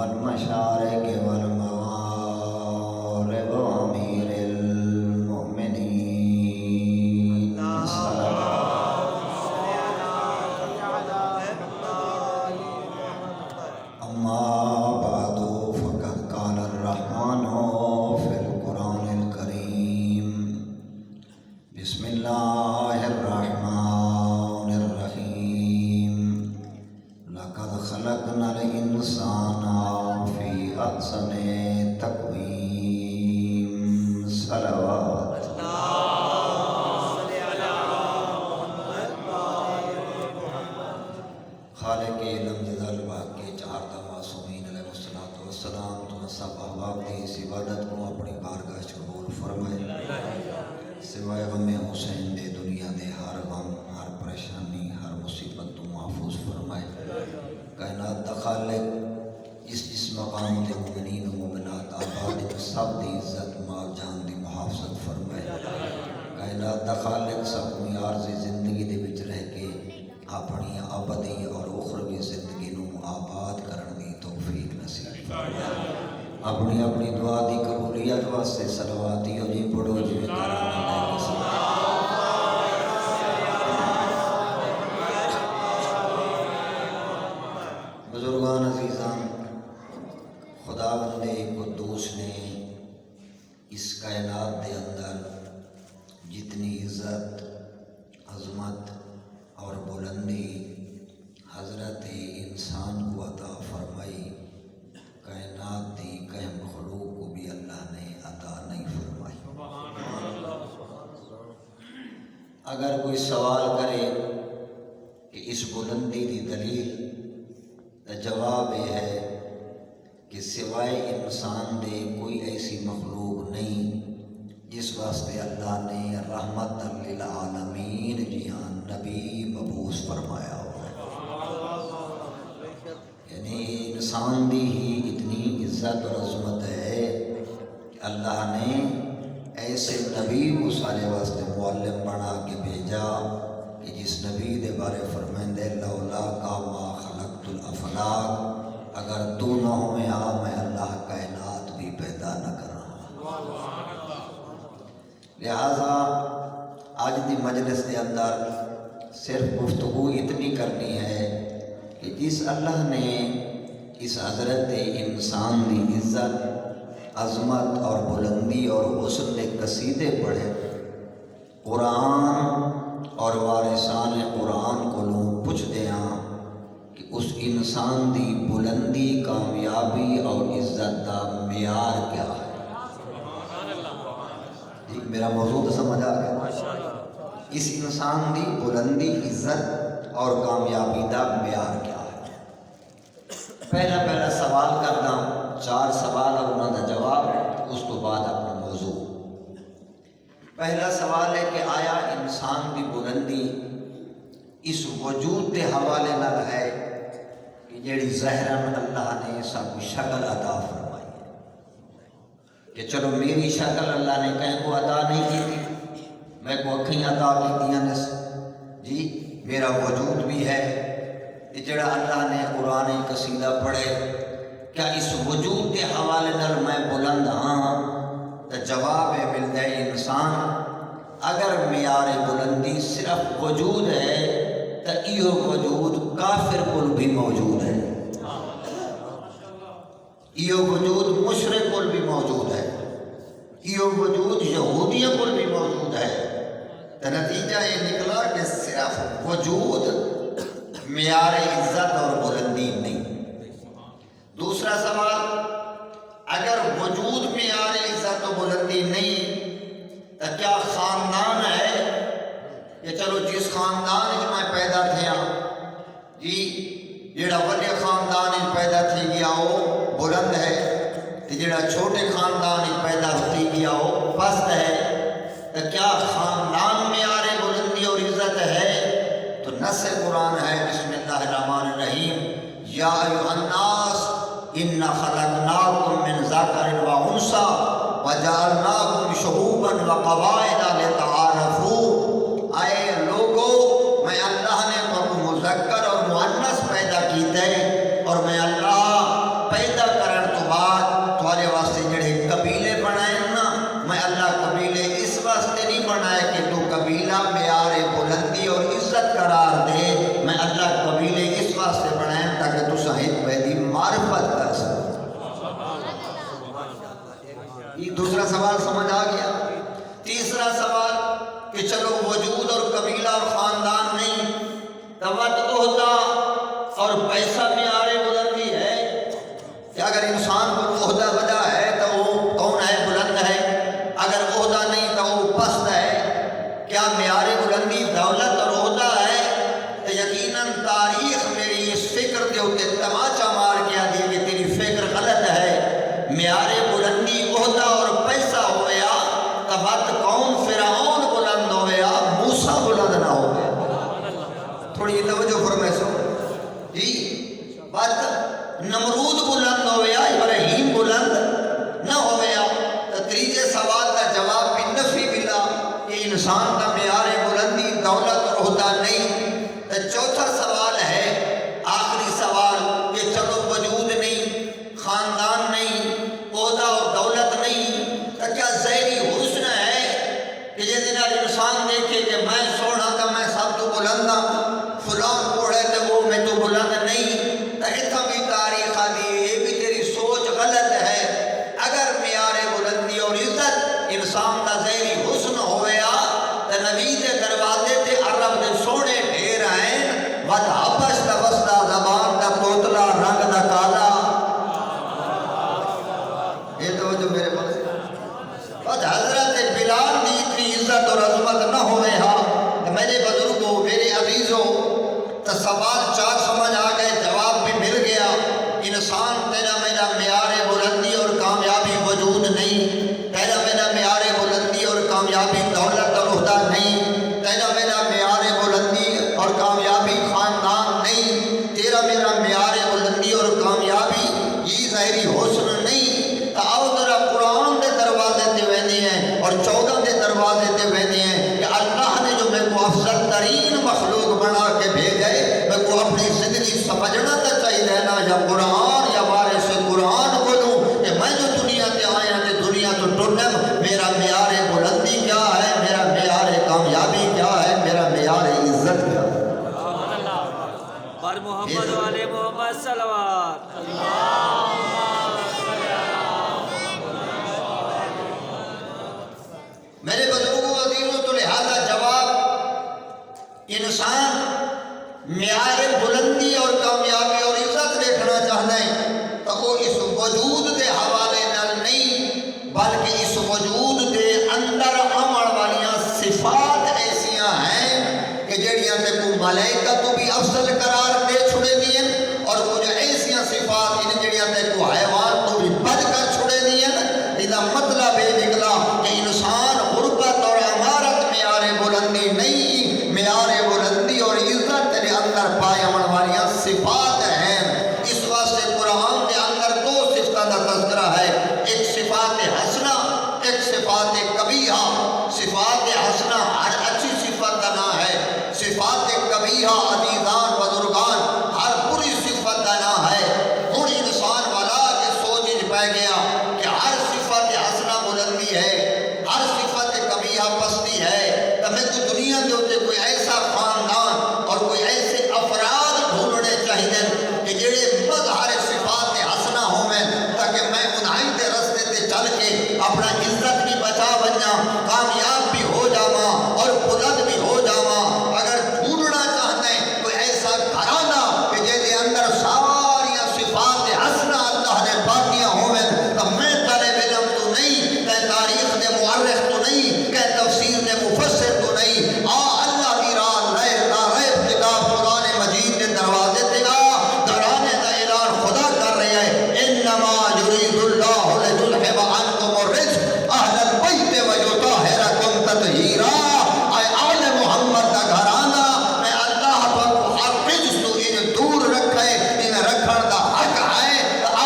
والمشارق والمغارب وأمير المؤمنين أما بعد فقد قال الرحمن في القرآن الكريم بسم الله الرحمن الرحيم لقد خلقنا الإنسان في أحسن تقويم صلوات خالق علم جزال باغ کے چار معصومین علیہ الصلوۃ والسلام تو سب احباب کی اس عبادت کو اپنی بارگاہ وچ قبول فرمائے سوائے غم حسین دے دنیا دے ہر غم ہر پریشانی ہر مصیبت تو محفوظ فرمائے کائنات دا خالق اس مقام دے مومنین و مومنات آباد سب دی عزت مال جان دی محافظت فرمائے کائنات دا خالق سب کو عارضی زندگی دے وچ رہ کے اپنی ابدی اور اخروی زندگی نو آباد کرن دی توفیق نصیب فرمائے اپنی اپنی دعا دی قبولیت واسطے صلوات ہو جی پڑھو جی بزرگان عزیزان خداوند قدوس نے اس کائنات دے اندر جتنی عزت عظمت اور بلندی حضرت انسان کو عطا فرمائی کائنات دی کہیں مخلوق کو بھی اللہ نے عطا نہیں فرمائی اگر کوئی سوال کرے کہ اس بلندی دی دلیل جواب یہ ہے کہ سوائے انسان دے کوئی ایسی مخلوق نہیں جس واسطے اللہ نے رحمت للعالمین جیان نبی مبعوث فرمایا ہوا ہے یعنی انسان دی ہی اتنی عزت اور عظمت ہے کہ اللہ نے ایسے نبی کو سارے واسطے معلم بنا کے بھیجا کہ جس نبی دے بارے فرمائندے لولا کا ما خلقت الافلاق اگر تو نہ ہو میں اللہ کائنات بھی پیدا نہ کر رہا لہذا آج دی مجلس کے اندر صرف گفتگو اتنی کرنی ہے کہ جس اللہ نے اس حضرت انسان دی عزت عظمت اور بلندی اور حسن نے قصیدے پڑھے قرآن اور وارثان قرآن کو لوگ پوچھ دیا کہ اس انسان دی بلندی کامیابی اور عزت کا معیار کیا ہے میرا موضوع تو سمجھ آ گیا اس انسان دی بلندی عزت اور کامیابی کا معیار کیا ہے پہلا سوال کرنا چار سوال اور انہوں کا جواب اس تو بعد اپنا موضوع پہلا سوال ہے کہ آیا انسان دی بلندی اس وجود کے حوالے نہ ہے کہ جیڑی ظاہراً اللہ نے سب شکل عطا فرمائی ہے کہ چلو میری شکل اللہ نے کہیں کو عطا نہیں کی تھی میں کو اکھیں عطا کی جی میرا وجود بھی ہے کہ جڑا اللہ نے قرآن قصیدہ پڑھے کیا اس وجود کے حوالے نال میں بلند ہاں تو جواب ہے ملتا ہے انسان اگر معیار بلندی صرف وجود ہے تو یہ وجود کافر کل بھی موجود ہے یہ وجود مشرک کل بھی موجود ہے یہ وجود یہودیوں کل بھی موجود ہے تو نتیجہ یہ نکلا کہ صرف وجود معیار عزت اور بلندی نہیں دوسرا سوال اگر وجود معیار عزت و بلندی نہیں تو کیا خاندان ہے کہ چلو جس خاندان میں پیدا تھیا جی جڑا بڑے خاندان پیدا تھی گیا وہ بلند ہے جڑا چھوٹے خاندان پیدا ہوتی گیا وہ پست ہے تو کیا خاندان معیار بلندی اور عزت ہے تو نص قرآن ہے بسم اللہ الرحمن الرحیم یا ایھا الناس انا خلقناکم من ذکر و انثی وجعلناکم شعوبا وقبائل لتعارفوا اے لوگو میں اللہ نے تم کو مذکر اور مؤنث پیدا کیتے اور میں اللہ پیدا معیار بلندی عہدہ اور پیسہ ہویا تو وقت کون فرعون بلند ہویا موسیٰ بلند نہ ہو گیا. تھوڑی توجہ فرمائے سو جی. وقت نمرود بلند ہویا ابراہیم بلند نہ ہویا. تو تیجے سوال کا جواب بھی نفی ملا کہ انسان کا معیار بلندی دولت اور عہدہ نہیں. تو چوتھا سوال ہے آخری سوال کہ چلو وجود نہیں خاندان نہیں عہدہ اور دولت نہیں تو کیا ظاہری حسن ہے کہ جس دن انسان دیکھے کہ میں سونا تھا میں سب تو بلند ہوں فلان کوڑے تھے وہ میں تو بلند نہیں. تو اتنا بھی تاریخ دی یہ بھی تیری سوچ غلط ہے. اگر معیار بلندی اور عزت انسان کا ظاہری حسن ہویا تو نبی دے دروازے تے عرب دے سونے ڈھیر ہیں ود حبش دا وسدا زبان دا توتلا رنگ دا کالا. یہ تو جو میرے پاس ود حضرت بلال دی اتنی عزت اور عظمت نہ ہوئے ہاں. میرے بزرگوں میرے عزیزوں تو سوال چار سمجھ آ گئے جواب بھی مل گیا. انسان تیرا میرا معیار بلندی اور کامیابی وجود نہیں. تیرا میرا معیار بلندی اور کامیابی دولت اور عہدہ نہیں. تیرا میرا معیار بلندی اور کامیابی خاندان نہیں. تیرا میرا معیار بلندی اور کامیابی یہ ظاہری حسن نہیں. تو آؤ ذرا قرآن دے دروازے تے ویندے ہیں اور 14 دے دروازے تے ویندے ہیں کہ اللہ نے جو میں کو افضل ترین مخلوق بنا کے بھیجے میں کو اپنی زندگی سمجھنا تو چاہیے نا یا قرآن یا وارث قرآن کو لوں کہ میں جو دنیا تے آیا تے دنیا تو ٹنم میرا معیار بلندی کیا ہے میرا معیار کامیابی کیا ہے میرا معیار عزت کیا ہے. پر محمد والے محمد صلوات میرے بزرگوں عزیزوں تو لہذا جواب انسان معیار بلندی اور کامیابی اور عزت دیکھنا چاہتا ہے تو وہ اس وجود کے حوالے نال نہیں بلکہ اس وجود کے اندر عمل والیاں صفات ایسیاں ہیں کہ جڑیاں تے کو ملائکہ تو بھی افضل قرار دے چھڑے دیں اور کچھ ایسیاں صفات ان جڑیاں تے کو حیوان تو بھی بد کر چھڑے دیں. اس مطلب یہ نکلا کہ انسان غربت اور عمارت معیار بلندی نہیں. معیار بلندی اور عزت تیرے اندر پائے امن والیاں صفات ہیں. اس واسطے قرآن کے اندر 2 صفتوں کا تذکرہ ہے. ایک صفات حسنہ ایک صفات قبیحہ. صفات حسنہ ہر اچھی صفت کا نام ہے. صفات قبیحہ عزیزان بزرگان ہر بری صفت کا نام ہے. ہوں انسان والا کے سوچ پہ گیا کہ ہر صفت حسنہ بلندی ہے ہر صفت قبیحہ پستی ہے. تو میں کو دنیا کے ہوتے کوئی ایسا خاندان اور کوئی ایسے افراد ڈھونڈنے چاہیے کہ جڑے مظہر صفات حسنہ ہوئیں تاکہ میں انہی کے رستے تے چل کے اپنا عزت بھی بچا بنیا کامیاب بھی ہو جاواں اور بلند بھی ہو جاواں. اگر ڈھونڈنا چاہتے ہیں کوئی ایسا گھرانہ کہ جس کے اندر ساری صفات حسنہ اللہ نے باقیاں ہوئیں تو میں طالب علم تو نہیں کہ تاریخ نے مورخ تو نہیں کہ تفسیر نے مفسر تو نہیں. اللہ کی راہ ریب کتاب قرآن مجید کے دروازے تے گھرانے کا اعلان خدا کر رہے ہیں انما یرید اللہ لیذھب عنکم الرجس اہل البیت ویطہرکم تطہیرا. اے آل محمد کا گھرانہ میں اللہ پر ہر رجس تو ان دور رکھے ان رکھن دا حق ہے.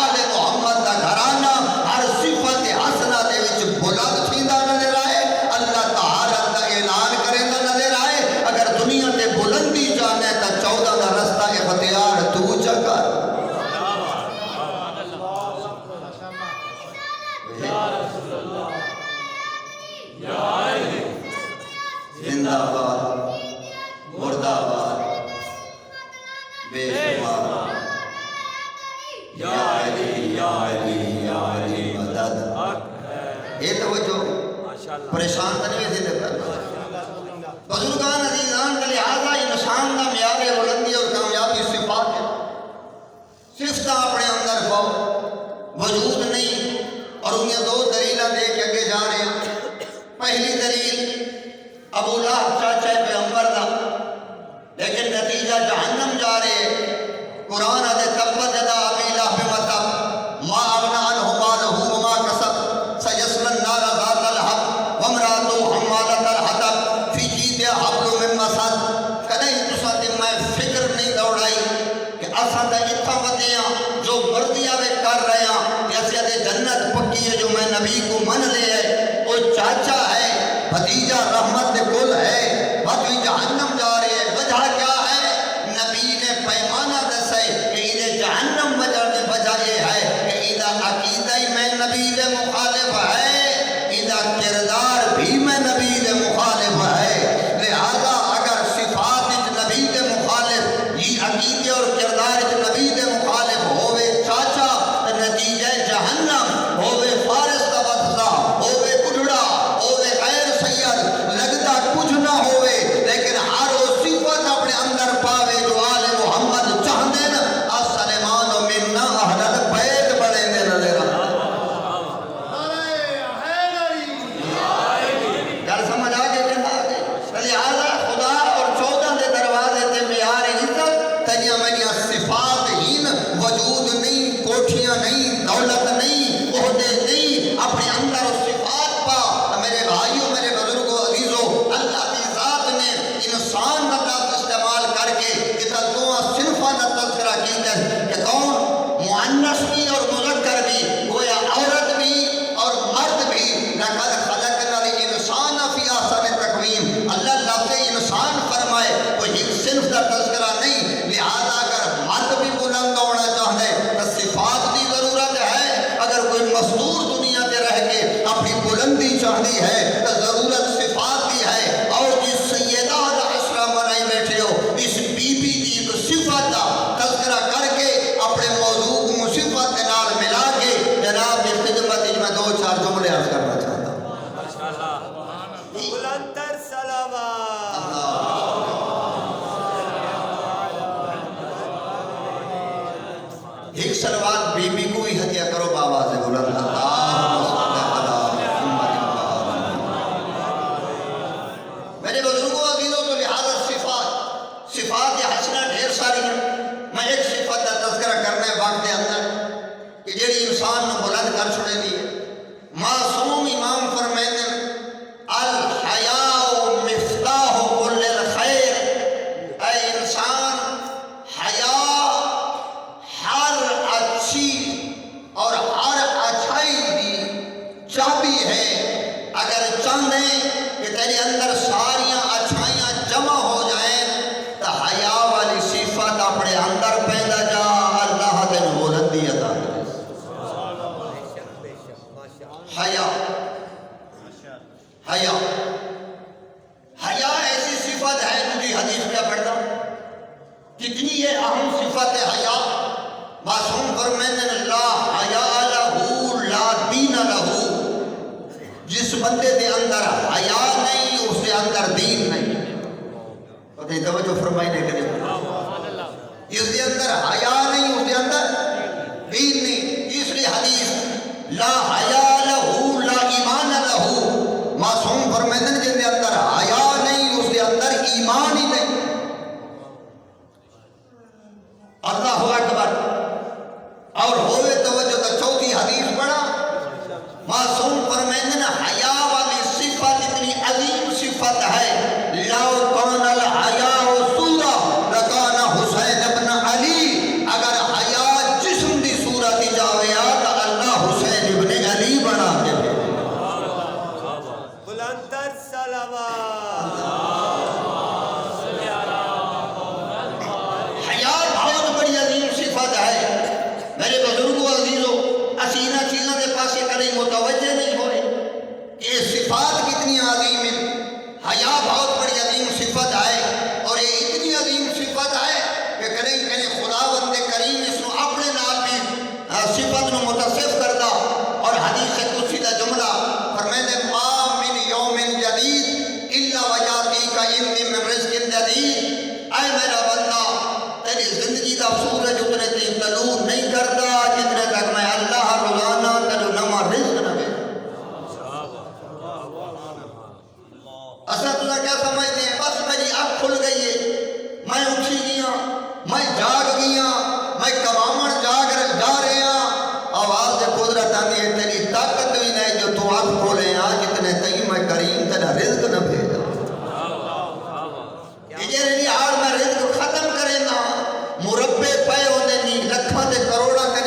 آل محمد کا گھرانہ ہر صفت حسنہ دے وچ بلند تھیندا نظر آئے. اللہ تعالی دا اعلان کریندا نظر آئے. اگر دنیا تے بلندی چاہنے تا 14 دا رستہ اختیار تو چا کر. زندہ باد مردہ باد بے شمار یا علی یا علی یا علی مدد. یہ توجہ پریشان تو نہیں تھے بزرگان عزیزان کا لہٰذا انسان کا معیار بلندی اور کامیابی صفات ہے. صفتہ اپنے اندر پاؤ وجود نہیں اور انہیں 2 دلیلیں دے کے آگے جا رہے ہیں. پہلی دلیل ابو لہب چاچا پیغمبر دا لیکن نتیجہ جہنم جا رہے. قرآن دے تبت یدا ابی لہب متب ما اغنی عنہ مالہ کی ہے جو میں نبی کو من لے ہے وہ چاچا ہے بھتیجا رحمت کل ہے بھتوی جہنم جا رہے ہے وجہ کیا ہے نبی نے پیمانہ دسے کہ انہیں جہنم وجہ یہ ہے کہ انہیں عقیدہ میں نبی دے مخالف ہے انہیں کردار بھی میں نبی دے مخالف ہے لہذا اگر صفات نبی دے مخالف یہ عقیدے اور کردار نبی دے مخالف ہوئے چاچا نتیجہ جہنم ہوئے فارس کا بدزہ ہوئے بڑھڑا ہوئے غیر سید لگتا کچھ نہ ہوئے لیکن ہر وہ صفت اپنے اندر پاوے جو آل محمد چاہتے نا السلمان و منہ اہل البیت بڑھیں دے نظر گل سمجھ آگے کہ نہ آگے لہذا خدا اور 14 دے دروازے تے معیار عزت تجھے میری صفات ہی وجود نہیں کوٹھیاں نہیں دولت نہیں عہدے نہیں اپنے اندر صفات پا میرے بھائیوں میرے بزرگوں عزیزوں اللہ کی ذات نے انسان کا لفظ استعمال کر کے کتا دو صنفاں کا تذکرہ کیتا ہے کہ کون مؤنث بھی اور مذکر بھی گویا عورت بھی اور مرد بھی لقد خلقنا الانسان فی احسن تقویم اللہ لفظ انسان فرمائے کوئی ایک صنف کا تذکرہ نہیں لہذا اگر مرد بھی بلند ہونا چاہتے تو صفات کی ضرورت ہے اگر کوئی مزدور دنیا کے رہ کے اپنی بلندی چاہتی ہے تو ضرورت صفات کی ہے اور جس سیدہ عشرہ بنائی بیٹھے ہو اس بی بی کی ایک صفت کا تذکرہ کر کے اپنے موضوع کو صفت کے نال ملا کے جناب کی خدمت میں 2-4 جملے عرض کرنا چاہتا ہوں بلندر صلوات ایک صلوات بی بی کو ہی ہدیہ کرو بآواز بلند اللہم صلی علی محمد میرے بزرگوں عزیزوں تو لہذا صفات حسنہ ڈھیر ساری ہیں میں ایک صفت کا تذکرہ کرنے وقت کے اندر کہ جیڑی انسان نے بلند کر چھوڑے دی معصوم امام فرمائیں الحیاء مفتاح کل الخیر اے انسان حیاء ہر اچھی اور ہر اچھائی کی چابی ہے اگر چاہیں کہ تیرے اندر ساریاں اچھائیاں جمع ہو جائیں تو حیاء والی صفت اپنے اندر پیدا جا اللہ دن بلندی عطا کرے حیاء حیاء حیاء ایسی صفت ہے مجھے حدیث میں پڑھتا کتنی یہ اہم صفت ہے حیاء معصوم فرمائیں لا حیاء لہو لا دین لہو جس بندے دے اندر حیاء نہیں اس دے اندر دین نہیں پتہ نہیں توجہ فرمائی نہیں کرے جس دے اندر حیاء نہیں اس دے اندر دین نہیں تیسری حدیث لا حیاء لہو لا ایمان لہو معصوم فرمائیں جس دے اندر حیاء نہیں اس دے اندر ایمان ہی نہیں اللہ اکبر اور ہوئے توجہ تو چوتھی حدیث پڑھا معصوم فرمائیں حیاء والی صفت اتنی عظیم صفت ہے لو کان الحیاء سورہ لکان حسین ابن علی اگر حیاء جسم دی صورت جاوے تو اللہ حسین ابن علی بنا کے بلندر صلوات حیاء بہت بڑی عظیم صفت ہے میرے بزرگوں عزیزوں اسینہ چیزوں کے پاسے کہیں متوجہ نہیں ہوئے یہ صفات کتنی عظیم ہیں حیاء بہت بڑی عظیم صفت ہے اور یہ اتنی عظیم صفت ہے کہ کہیں خداوند کریم اس کو اپنے نال بھی صفت نو متصف کرتا اور حدیث قدسی کا جملہ فرمائے ما من یوم جدید الا ویاتی کا ابن من رزق جدید اے میرا بندہ تیری زندگی کا سورج اتنے تین طلوع نہیں کرتا جتنے تک میں اللہ روزانہ تلو نما رزق نہ دے اصلا تجھا کیا سمجھتے ہیں بس میری آنکھ کھل گئی ہے میں اٹھی گیا میں جاگ گیا میں کمامن جا رہے ہیں آواز قدرت آنی ہے تیری طاقت بھی نہیں جو تو آنکھ کھولے جتنے تئی میں کریم تیرا رزق نہ بھیجا یہ رہی ہار میں رزق ختم کرے نا مربے پے ہونے نہیں لکھاں دے کروڑا کرے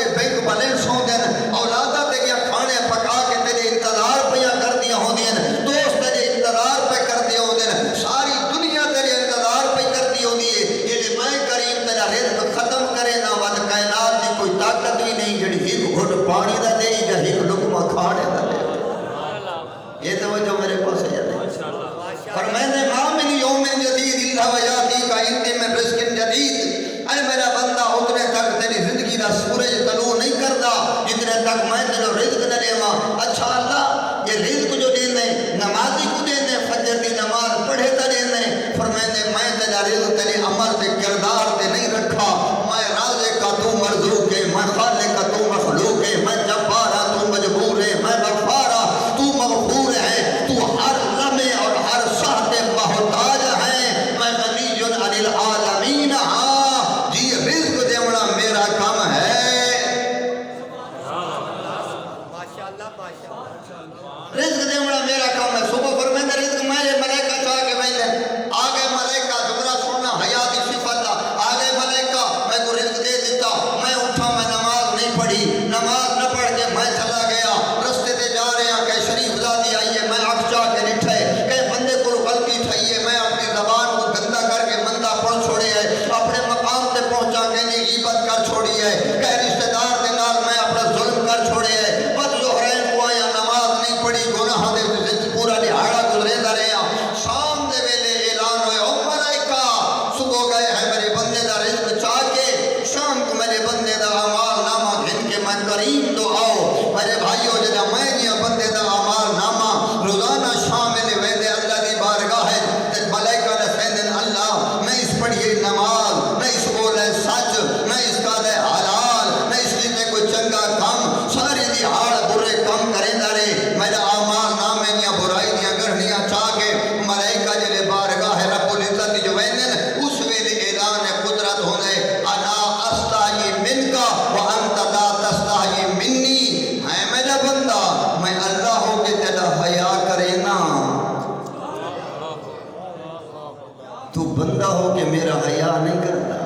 ایک گھٹ پانی دا دے یا ایک لقمہ کھانے دا دے. یہ توجہ میرے پاس ہے یا نہیں؟ فرمائے ما من یوم جدید الا ویاتی کا انتی میں رزق جدید. اے میرا بندہ اتنے تک تیری زندگی دا سورج طلوع نہیں کرتا جتنے تک میں تیرے رزق نہ دیواں. اچھا اللہ یہ رزق جو دینے نمازی کو دینے فجر دی نماز پڑھے تا دینے. فرمائے میں تیرا رزق تیرے عمل تے کردار تے نہیں رکھا. میں رازق کا تو مرزوق ہے, میں خالق کا تو مخلوق ہے, میں جبارہ تو مجبور ہے, میں غفارہ تو مغفور ہے, تو ہر لمحے اور ہر ساعت محتاج ہے, میں غنی عن العالمین. ہاں جی رزق دیونا میرا کام ہے. رزق دیونا میرا کام ہے. صبح فرمائے رزق میرے ملائکہ چاہ کے بیٹھے آگے ملائکہ جملہ سننا حیاتی صفت آگے ملائکہ میں کو رزق دے دیتا. میں اٹھا میں نماز نہیں پڑھی, نماز نہ پڑھ کے میں چلا گیا رستے تے جا رہے ہیں کہ شریف ذاتی آئیے میں اکھ چاہ کے نٹھے کہ بندے کو غلطی ٹھائیے میں اپنی زبان کو گندا کر کے مندہ پڑھ چھوڑے ہے, اپنے مقام تے پہنچا کے نہیں غیبت کر چھوڑی ہے, کہ رشتہ دار دے نال میں اپنا ظلم کر چھوڑے ہے, بد ظہرین کو آیا نماز نہیں پڑھی گناہ دے پورا دہاڑا گزرے دا رہے ہیں. شام دے ویلے اعلان ہوئے او ملائکہ صبح گئے ہیں میرے بندے دا رزق چاہ کے, شام کو میرے بندے دا اعمال نامہ گھن کے میں کریم تو آؤ. میرے بھائیو جدا میں نیا بندے دا اعمال نامہ روزانہ شام میں ویدے اللہ دی بارگاہ ہے تے ملائکہ نے سیندن اللہ میں اس پڑھیے نماز, میں اس بولے سچ, میں اس کا دے حلال, میں اس کی تے کوئی چنگا کم ساری دی ہاڑ برے کم کریں دارے. میرا اعمال نامے نیا برائی دیا گرہنیاں چاہ کے ملائکہ جلے بارگاہ ہے رب العزت جو ویندن اس ویلے اعلان قدرت ہونے انا استحی من کا وانت لا تستحی منی. ہے میرا بندہ میں اللہ ہو کے تیرا حیا کرے نا, تو بندہ ہو کے میرا حیا نہیں کرتا.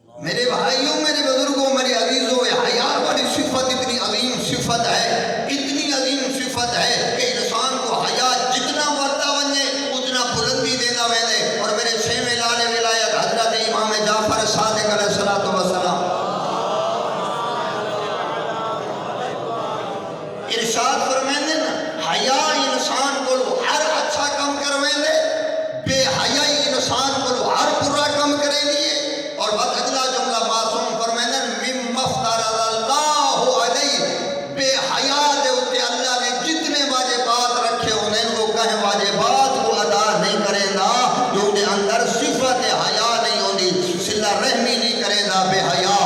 میرے بھائیوں میرے بزرگوں میرے عزیزوں حیا والی صفت اتنی عظیم صفت ہے, اتنی عظیم صفت ہے کہ انسان کو حیا جتنا ورتا بنے اتنا بلندی دینا ویندے. اور میرے چھویں لال ولایت حضرت امام جعفر صادق علیہ الصلوۃ والسلام ارشاد فرمائیں نا حیا انسان کو ہر اچھا کام کرویندے, بے حیائی انسان کو ہر برا کام کرے لیے. اور بات اگلا جملہ معصوم فرمائیں مما افترض اللہ علیہ, بے حیا دے اوتے اللہ نے جتنے واجبات رکھے انہیں کو کہیں واجبات کو ادا نہیں کرے گا جو ان کے اندر صفت حیا نہیں ہوندی, صلہ رحمی نہیں کرے گا. بے حیا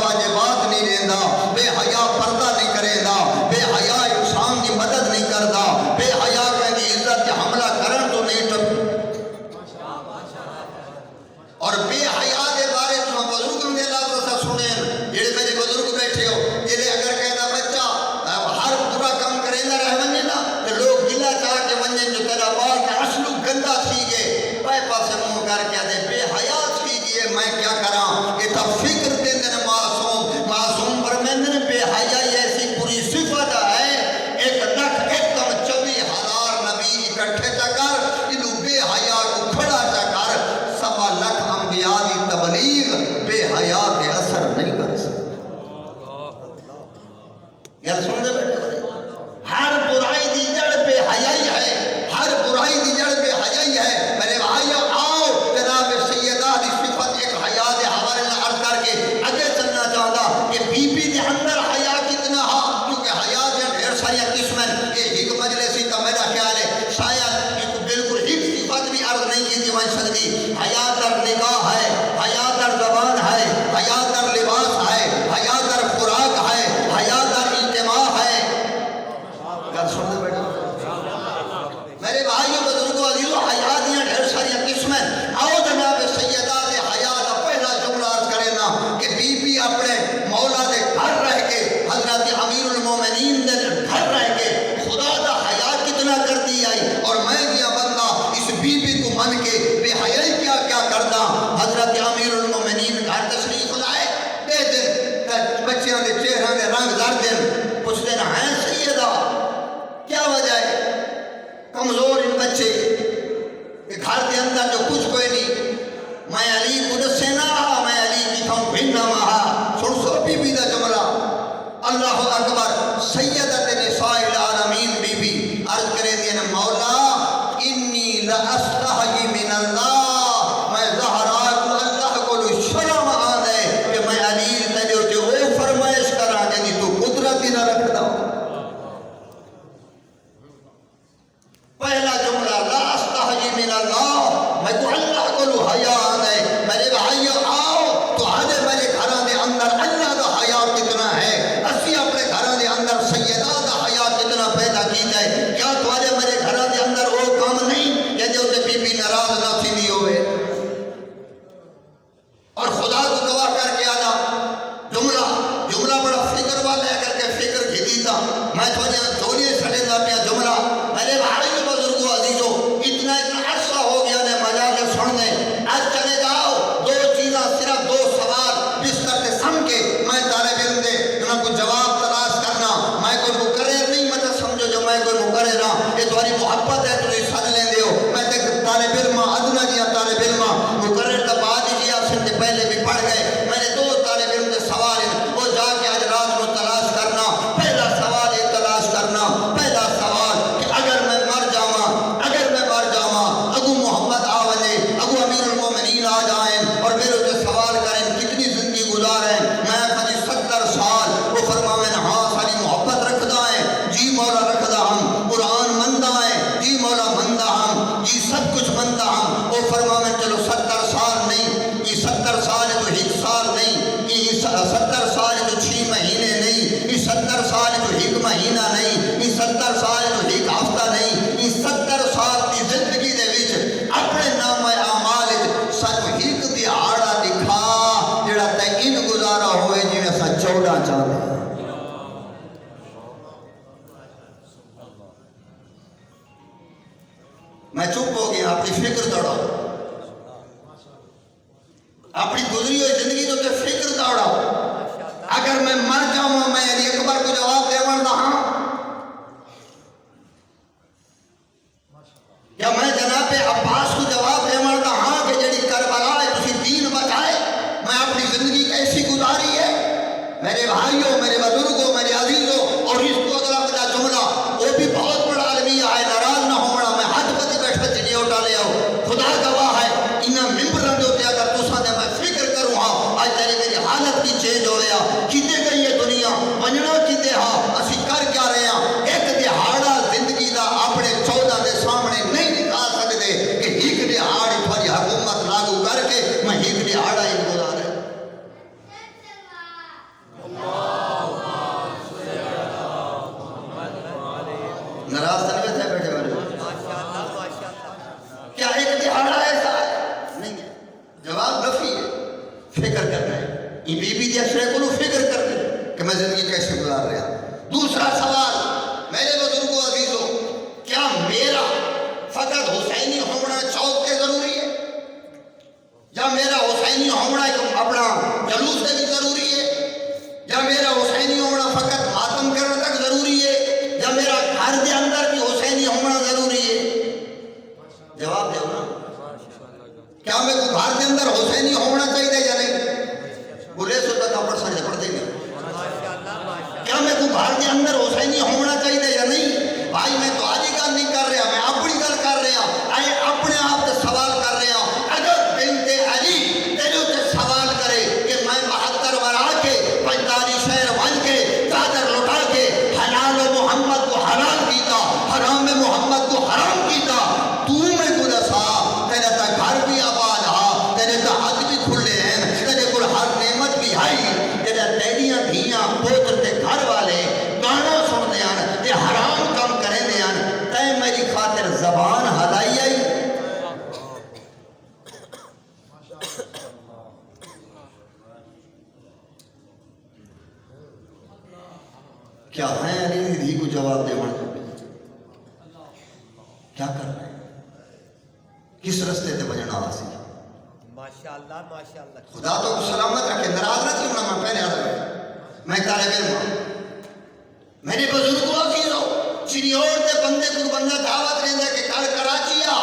واجبات نہیں دیندا, بے حیا پردہ نہیں کرے گا, بے حیا انسان کی مدد نہیں کردا, بے حیا کی عزت کے حملہ کرن تو نہیں ٹپ. اور بے حیا دے بارے تم بزرگوں دے لفظ سنیں جڑے میرے بزرگ بیٹھے ہو, جڑے اگر کہنا بچہ ہر برا کام کرے نہ رہ ونجے نا تو لوگ گلا چاہ کے ونجے جو تیرا بات اصل گندا تھی گئے پے پاسے منہ کر کے دے بے حیا تھی گئے میں کیا کراں. یہ تو فکر دے دن معصوم فرمائیں بے حیائی ایسی پوری صفت ہے 1,24,000 نبی اکٹھے چا کر انہوں بے حیا کو کھڑا چا کر 1,00,000 انبیاء کی تبلیغ بے حیا کے اثر نہیں کر سکتے. یاد سن دے بیٹھے ہر برائی دی جڑ بے حیائی ہے, ہر برائی دی جڑ بے حیائی ہے. میرے بھائیو آؤ جناب سیدہ دی صفت ایک حیا دے حوالے نہ عرض کر کے اگے چلنا چاہتا کہ بی بی دے اندر حیا کتنا ہا, کیونکہ حیا دے ڈھیر ساری قسمیں یہ ایک مجلسی کا میرا خیال ہے شاید ایک بالکل ایک صفت بھی عرض نہیں کی بن سکتی. حیا در نگاہ ہے, حیا در زبان ہے, حیا در لباس ہے, حیا در خوراک ہے, حیا در اجتماع ہے. گل سن دے بیٹا میرے بھائیوں بزرگوں عزیزوں حیا دیاں ڈھیر ساری قسمیں. آؤ جناب سیدہ دے حیا دا پہلا جملہ عرض کرے نا کہ بی بی اپنے مولا دے گھر رہ کے حضرت امیر المومنین دے گھر رہ کے خدا دا حیا کتنا کر دی آئی. اور میں کیا بندہ اس بی بی کو من کے بے حیائی کیا کردا. حضرت امیر المومنین گھر تشریف لائے دے دن بچیاں دے چہرہ دے رنگ زر دن پوچھ دینا ہیں سیدہ کیا وجہ ہے, کمزور ان بچے کہ گھر کے اندر جو کچھ کوئی نہیں, میں علی کو دسے نہ رہا, میں علی کی اللہ اکبر سیدت نساء العالمین بی بی عرض کرے دین مولا انی لأستحی من اللہ میں زہرا کو اللہ کو شرم آنے کہ میں علی تجھے جو فرمائش کرا جنی تو قدرت نہ رکھ دا پہلا جملہ لا استحی من اللہ میں تو اللہ کو حیا آنے میرے بھائیو آؤ تو آج میرے گھران دے اندر اللہ دا حیا کتنا ہے اسی اپنے گھران دے اندر سیدہ دا حیا کتنا پیدا کی جائے کیا تمہارے میرے گھران دے اندر وہ کام نہیں کہ جو تے بی بی ناراض نہ سی نہیں ہوئے اور خدا کو گواہ کر کے آنا جملہ بڑا فکر والا ہے کر کے فکر کھیتی تھا میں تھوڑے دھولیے سڑے دا پیا جملہ میرے بھائی بزرگو عزیزو اتنا عرصہ ہو گیا نے مجال سننے آج چلے جاؤ دو چیزاں صرف دو سوال بستر کے سم کے میں طالب علم دے انہوں کو جواب تلاش کرنا میں کوئی مقرر نہیں مطلب سمجھو جو میں کوئی مقرر ہاں یہ تمہاری محبت ہے تو یہ سج لیں دیو میں تے طالب علم ادنا جیا طالب علم مقرر کا بعد ہی جیا سے پہلے بھی پڑھ گئے میں نے دو طالب علم کے سوال وہ جا کے آج رات کو تلاش کرنا پہلا سوال یہ تلاش کرنا پہلا سوال کہ اگر میں مر جاواں اگو محمد آونے اگو امیر المومنین آ جائیں اور میرے سے سوال کریں کتنی زندگی گزاریں میں خالی 70 سال وہ فرماویں ہاں ساری محبت رکھدا ہے جی مولا رکھدا ہم قرآن مندا ہے جی مولا مندا ہم جی سب کچھ مندا ہم وہ فرماویں چلو 70 سال نہیں یہ 70 سال ہے تو ایک سال نہیں یہ 70 سال ہے تو 6 مہینے نہیں یہ 70 سال ہے تو ایک مہینہ نہیں یہ 70 سال ہے تو ایک ہفتہ نہیں یہ 70 سال کی زندگی دے وچ اپنے نام اعمال سچ ایک دہاڑا لکھا جڑا تے ان گزارا ہوئے جی میں سا 14 چاہتے ہیں میں چپ ہو گیا اپنی فکر دوڑاؤ اپنی گزری ہوئی زندگی تو تے فکر دوڑاؤ اگر میں مر جاؤں میں علی اکبر کو جواب دے ورنہ ہاں یا میں جناب عباس کو جواب دے ورنہ ہاں کہ جڑی کربلا ہے تسی دین بچائے میں اپنی زندگی کیسی گزاری ہے میرے بھائیوں میرے بزرگوں میرے عزیزوں اور اس کو اگلا بڑا جملہ وہ بھی بہت بڑا المیہ ہے ناراض نہ ہونا میں ہاتھ پتے بیٹھا چڑی اٹھا لے آؤ خدا گواہ ہے انہاں ممبران جو تے اگر تساں دے میں فکر کروں ہاں آج تیرے میری حالت کی چینج ہو گیا کتے گئی ہے دنیا مننا کتے ہاں اسی کر کیا رہے ہیں ایک دہاڑا زندگی دا اپنے 14 دے سامنے نہیں دکھا سکتے کہ ایک دہاڑی تھوڑی حکومت لاگو کر کے میں ایک دہاڑا ہی گزارے ناراض سنگت ہے بیٹھے والے کیا ایک دہاڑا ایسا ہے نہیں ہے جواب نفی ہے فکر کرنا ہے یہ بی بی دیا شرے کو فکر کرنے کہ میں زندگی کیسے گزار رہا دوسرا سوال میرے بزرگوں عزیزوں کیا میرا فقط حسینی ہونا چوک کے ضروری ہے یا میرا حسینی ہونا اپنا جلوس سے بھی ضروری ہے یا میرا حسینی ہونا فقط ماتم کرنے تک ضروری ہے یا میرا گھر کے اندر بھی حسینی ہونا ضروری ہے جواب دے نا کیا میں کو گھر کے اندر حسینی ہونا چاہیے یا نہیں بولے سو تک آپ سمجھ پڑھ دیں گے کیا میں کو گھر کے اندر حسینی ہونا چاہیے یا نہیں بھائی میں تو آج گل نہیں کر رہا میں اپنی گل کر رہا آئے اپنے آپ سے سوال کر رہا اگر بنت علی تیرے سے سوال کرے کہ میں 72 ورا کے 45 شہر بن کے چادر لٹا کے حلال محمد کو حلال کیتا حرام محمد کو حرام کیتا تو میں کو دسا تیرے تا گھر بھی آباد ہا تیرے تا حد بھی کھلے ہیں تیرے کو ہر نعمت بھی آئی تیرے تیریاں دھیاں پوتر تے گھر والے گانا سن دے ہیں تے حرام کام کریں دے ہیں تے میری خاطر زبان ہلائی آئی کیا ہے علی دھی کو جواب دے ورنہ کیا کرنا ہے کس رستے تے بجنا آسی ماشاءاللہ ماشاءاللہ خدا تو سلامت رکھے ناراض نہ تھی میں پہلے آ رہا میں طالب علم میرے بزرگوں عزیزوں چریور تے بندے کو بندہ دعوت رہندا کہ کل کراچی آ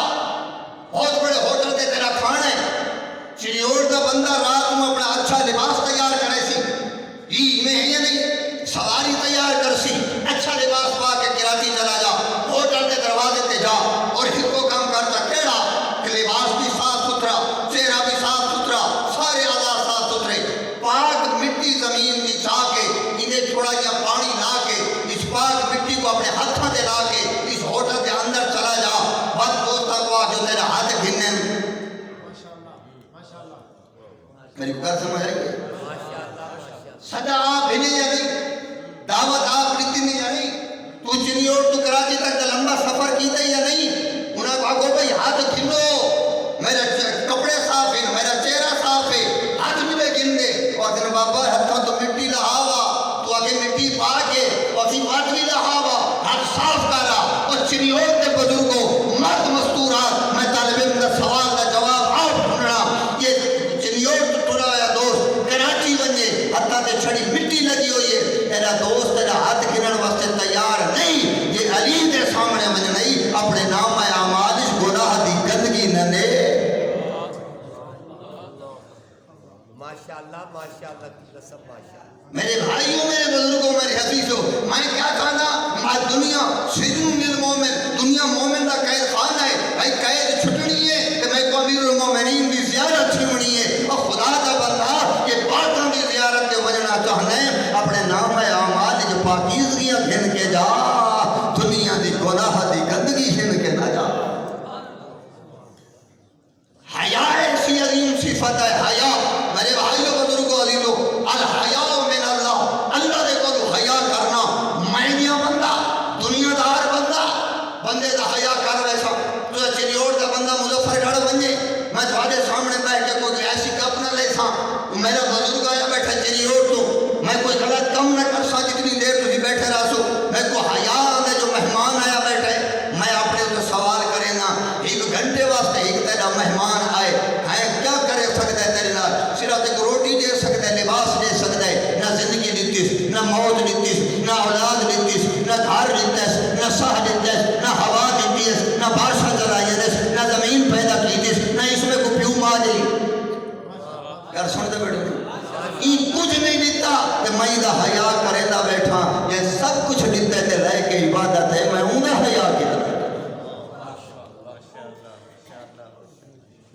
بہت بڑے ہوٹل تے تیرا کھانا ہے چریور دا بندہ رات میں اپنا اچھا لباس تیار کرے سی یہ میں ہے یا نہیں سواری میری گل سمجھ آئی ہے؟ ماشاءاللہ ماشاءاللہ صدا آپ بھیجے یا نہیں؟ دعوت آپ دیتی نہیں یا نہیں؟ تو چنیوڑ تو کراچی تک لمبا سفر کیتے یا نہیں؟ انہاں کو آگو بھئی ہاتھ کھلو، میرا کپڑے صاف ہیں، میرا چہرہ صاف ہے، ہاتھ بھی میں گن دے اور دن بابا ہاتھوں تو مٹی لہاوا، تو آگے مٹی پا کے اور سی بات بھی لہاوا، ہاتھ صاف کرا اور چنیوڑ کے بزرگوں مرد مستورات میں طالب علم کا سوال کا جواب آپ ڈھونڈنا یہ چنیوڑ تو ٹرا یا دوست کراچی بنجے ہاتھاں تے چھڑی مٹی لگی ہوئی ہے تیرا دوست تیرا ہاتھ گنن واسطے تیار نہیں یہ علی دے سامنے من نہیں اپنے نام اعمال گناہ دی گندگی نہ نے ماشاءاللہ ماشاءاللہ کی قسم ماشاءاللہ میرے بھائیوں میرے بزرگوں میرے حدیثوں میں کیا کہنا دنیا سجن للمومن دنیا مومن کا قید خانہ ہے بھائی قید چھٹنی ہے کہ میں کو امیر المومنین کی زیارت چھوڑنی ہے اور خدا کا بندہ کہ باتوں کی زیارت کے وجنا چاہنے اپنے نام اعمال جو پاکیزگیاں گھن کے جا دنیا دی گناہ دی گندگی گھن کے نہ جا حیا ایسی عظیم صفت ہے حیا میرے بھائیوں بزرگوں عزیزوں الحیا من اللہ اللہ دے کو حیا کرنا معنیاں بندہ دنیا دار بندہ بندے دا حیا کر ویسا تو چنیوڑ دا بندہ مظفر گڑھ بنجے میں تھوڑے سامنے بیٹھ کے کوئی ایسی کپ نہ لے سا میرا بزرگ آیا بیٹھا چنیوڑ تو میں کوئی غلط کم نہ کر سا جتنی دیر تھی بیٹھے رہا سو میں کو حیا میں جو مہمان آیا بیٹھے میں اپنے تو سوال کرے نا ایک گھنٹے واسطے ایک تیرا مہمان آئے ہیں کیا کرے سکتا ہے تیرے نال صرف ایک روٹی دے سکتا ہے لباس دے سکتا ہے نہ زندگی دیتیس نہ موت دیتیس نہ اولاد دیتیس نہ گھر دیتیس نہ ساہ دیتیس نہ ہوا دیتیس نہ بارشاں چلائیس نہ زمین پیدا کیتیس نہ اس میں کو پیو ماں دے یار سنتے بیٹھے یہ کچھ نہیں دیتا کہ میں دا حیا کرے دا بیٹھا یہ سب کچھ دیتے تے رہ کے عبادت ہے میں ہوں دا حیا کی طرح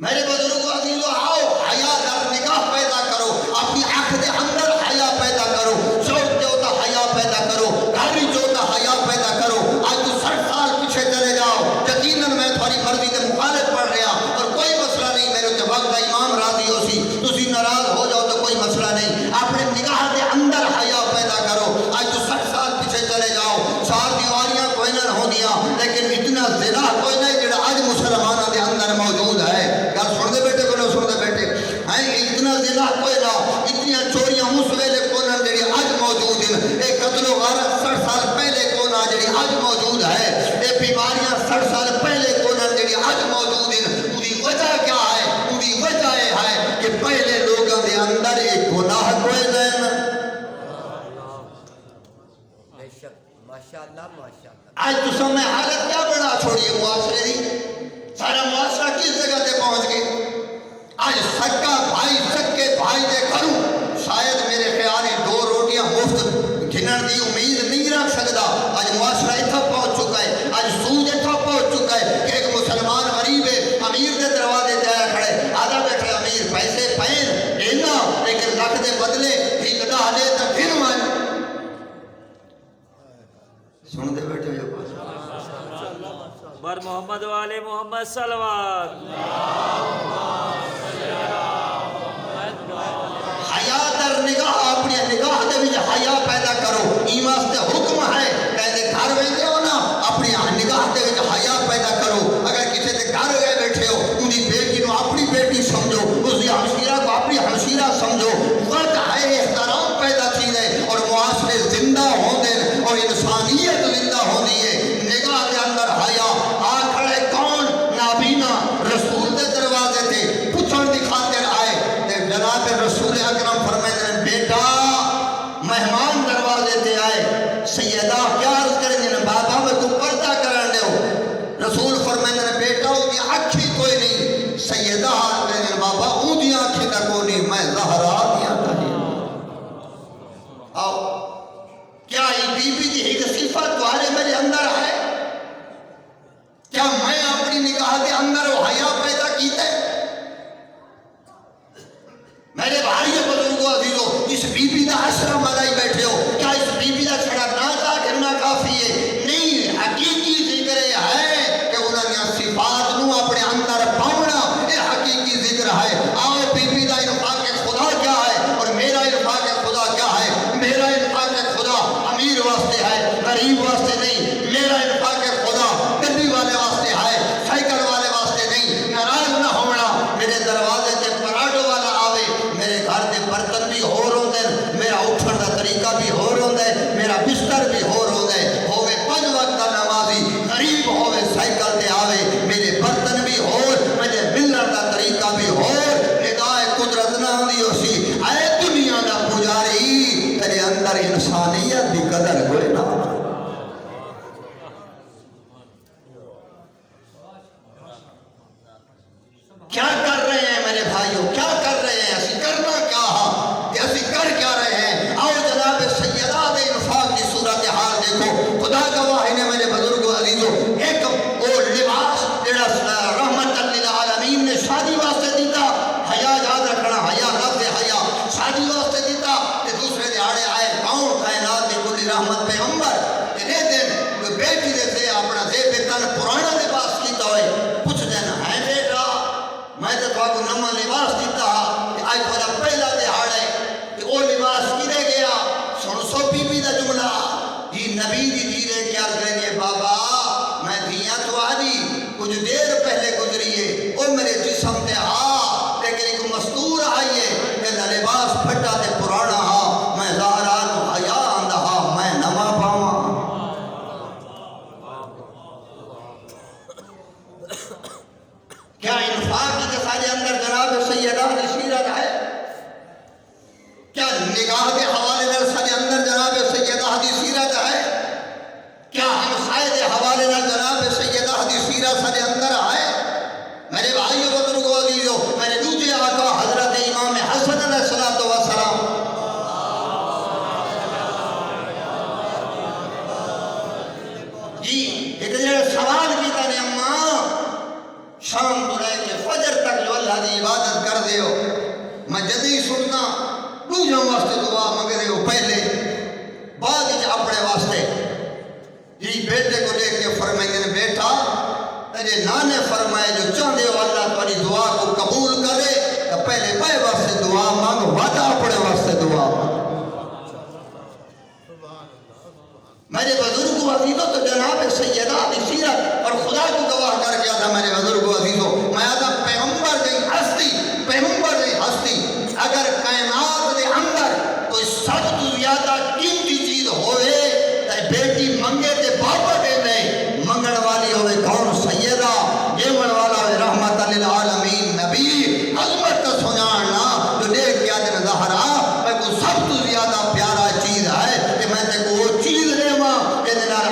میرے بزرگوں عزیزوں آؤ حیا در نگاہ پیدا کرو اپنی آنکھ دے اندر حیا پیدا کرو شوق جو ہوتا حیا پیدا کرو گھری جو ہوتا حیا پیدا کرو آج تو 60 سال پیچھے چلے جاؤ یقیناً میں تھوڑی مرضی کے مخالف پڑھ رہا اور کوئی مسئلہ نہیں میرے کے وقت امام راضی ہو سی تسی ناراض ہو جاؤ تو کوئی مسئلہ نہیں اپنے نگاہ دے اندر حیا پیدا کرو آج تو 60 سال پیچھے چلے جاؤ 4 دیواریاں کوئی نہ ہو دیا لیکن اتنا زنا کوئی نہیں جڑا آج مسلمانوں دے اندر موجود ہے گل سن دے بیٹے کو نہ سن دے بیٹے ہیں اتنا زنا کوئی نہ اتنی چوریاں اس ویلے کون جڑی آج موجود ہیں ایک قتل و غارت 60 سال پہلے کون جڑی آج موجود ہے یہ بیماریاں 60 سال پہلے کون جڑی آج موجود ہیں اُنی وجہ کیا ہے اُنی وجہ یہ ہے کہ پہلے لوگوں دے اندر ایک گناہ کوئی نہیں بے شک ماشاءاللہ ماشاءاللہ آج تو سب میں حالت کیا بڑا چھوڑیے معاشرے دی سارا معاشرہ کس جگہ تے پہنچ گئے آج سکا بھائی سکے بھائی دے کروں شاید میرے خیال ہی 2 روٹیاں مفت گھنن دی امید نہیں رکھ سکتا آج معاشرہ اتھا پہنچ چکا ہے آج سود اتھا پہنچ چکا ہے کہ ایک مسلمان غریب ہے امیر دے دروازے تے آیا کھڑے آدھا بیٹھے امیر پیسے پہن دینا لیکن لکھ دے بدلے ایک دا لے تا پھر مان سن دے بیٹھے جو بر محمد والے محمد صلوات حیا در نگاہ اپنی نگاہ دے وچ حیا پیدا کرو ایمان سے حکم ہے کہندے گھر ویندے ہو نا اپنی نگاہ دے وچ حیا پیدا کرو اگر کسی دے گھر گئے بیٹھے ہو انہی بیٹی نو اپنی بیٹی سمجھو اس دی ہمشیرہ کو اپنی ہمشیرہ سمجھو فرق ہے احترام پیدا تھی ہے اور معاشرے زندہ ہوندے اور انسانیت زندہ ہوندی ہے نگاہ دے اندر حیا آ کھڑے کون نابینا رسول دے دروازے تے پوچھن دی خاطر آئے تے جناب رسول اکرم فرمائے ہیں بیٹا مہمان دروازے تے آئے سیدہ کیا عرض کریں گے بابا میں کو پردہ کرن دے ہو رسول فرمائے ہیں بیٹا وہ دی اکھی کوئی نہیں سیدہ عرض کریں گے بابا اون دی اکھی نہ کوئی نہیں میں زہرا دیا کہیں آؤ کیا یہ بی بی دی ایک صفت تمہارے میرے اندر ہے کیا میں اپنی نگاہ دے اندر وہ حیا پیدا کیتے میرے بھائی بزرگوں عزیزوں اس بی بی دا عشرہ ملائی بیٹھے ہو کیا اس بی بی دا چھڑا ناتا کرنا کافی ہے نہیں حقیقی ذکر ہے کہ انہوں نے صفات نو اپنے اندر پاؤنا یہ حقیقی ذکر ہے آؤ بی بی دا انفاق خدا بھی ہو رہا ہے، میرا بستر بھی ہو رہا ہے، ہوئے 5 وقت کا نمازی، غریب ہوئے سائیکل تے آوے، میرے برتن بھی ہو، مجھے ملن کا طریقہ بھی ہو، ندائے قدرت نہ دی اسی اے دنیا دا پجاری، تیرے اندر انسانیت دی قدر ہوئے نا۔ کیا کر رہے ہیں میرے بھائیوں، کیا کر رہے ہیں، اسی کرنا کیا ہاں، کہ اسی کر کیا رہے ہیں؟ آؤ جناب سیدات انفاق کی صورتحال دیکھو، خدا گواہ نے میرے بزرگوں عزیزوں، ایک وہ لباس جڑا رحمت للعالمین نے شادی واسطے دیتا، حیا یاد رکھنا، حیا لفظ حیا شادی واسطے دیتا، کہ دوسرے دیہاڑے آئے کون کائنات دی کلی رحمت پیغمبر دے دن بیٹی دے سے اپنا دے تن پرانا لباس کیتا ہوئے، پوچھ دینا ہے بیٹا میں تو تھوڑا کو نما لباس دیتا ہاں، کہ آج تھوڑا پہلا دیہاڑ ہے کہ وہ لباس کدے گیا، سو بی بی دا جملہ، یہ نبی دی دیرے کیا کریں گے بابا میں دھیاں تو آجی کچھ دیر پہلے گزریے، وہ میرے جسم تے ہاں لیکن ایک مستور آئیے کہ لباس پھٹا تے پرانا ہاں، میں ظاہران حیا آندہ ہاں میں نما پاواں۔ کیا انفاق کی جسادے اندر جناب سیدہ کی سیرت ہے؟ کیا نگاہ کے حوالے در سارے اندر جناب سیدہ کی سیرت ہے؟ کیا ہمسائے کے حوالے در جناب سیدہ کی سیرت سارے اندر ہے؟ میرے بھائیو بزرگوں عزیزو، میرے دوسرے آقا حضرت امام حسن علیہ السلام جی ایک جنہے سوال کیتا نے اماں شام تو رہے کہ فجر تک جو اللہ دی عبادت کر دے ہو، میں جدی سننا دوجہ واسطے دعا مانگ دے ہو، پہلے بعد اچھ اپنے واسطے جی بیٹے کو دیکھ کے فرمائیں گے بیٹا تیرے نانے فرمائے جو چاندے ہو اللہ تمہاری دعا کو قبول کرے تو پہلے پائے واسطے دعا مانگ، وعدہ اپنے واسطے دعا مانگ۔ میرے بزرگوں عزیزوں تو جناب سیدہ کی سیرت اور خدا کو گواہ کر کے آدھا میرے بزرگوں عزیزوں، میں آدھا پیغمبر دی ہستی، پیغمبر دی ہستی اگر کائنات دے اندر کوئی سب تو زیادہ قیمتی چیز ہوئے تو بیٹی منگے تے باپا دے دے، منگن والی ہوئے کون سیدہ، جیمن والا ہوئے رحمت للعالمین نبی، عظمت کا سنانا جو دیکھ کے آدھے ظہرا میں کو سب تو زیادہ پیارا چیز ہے کہ میں تے کو وہ چیز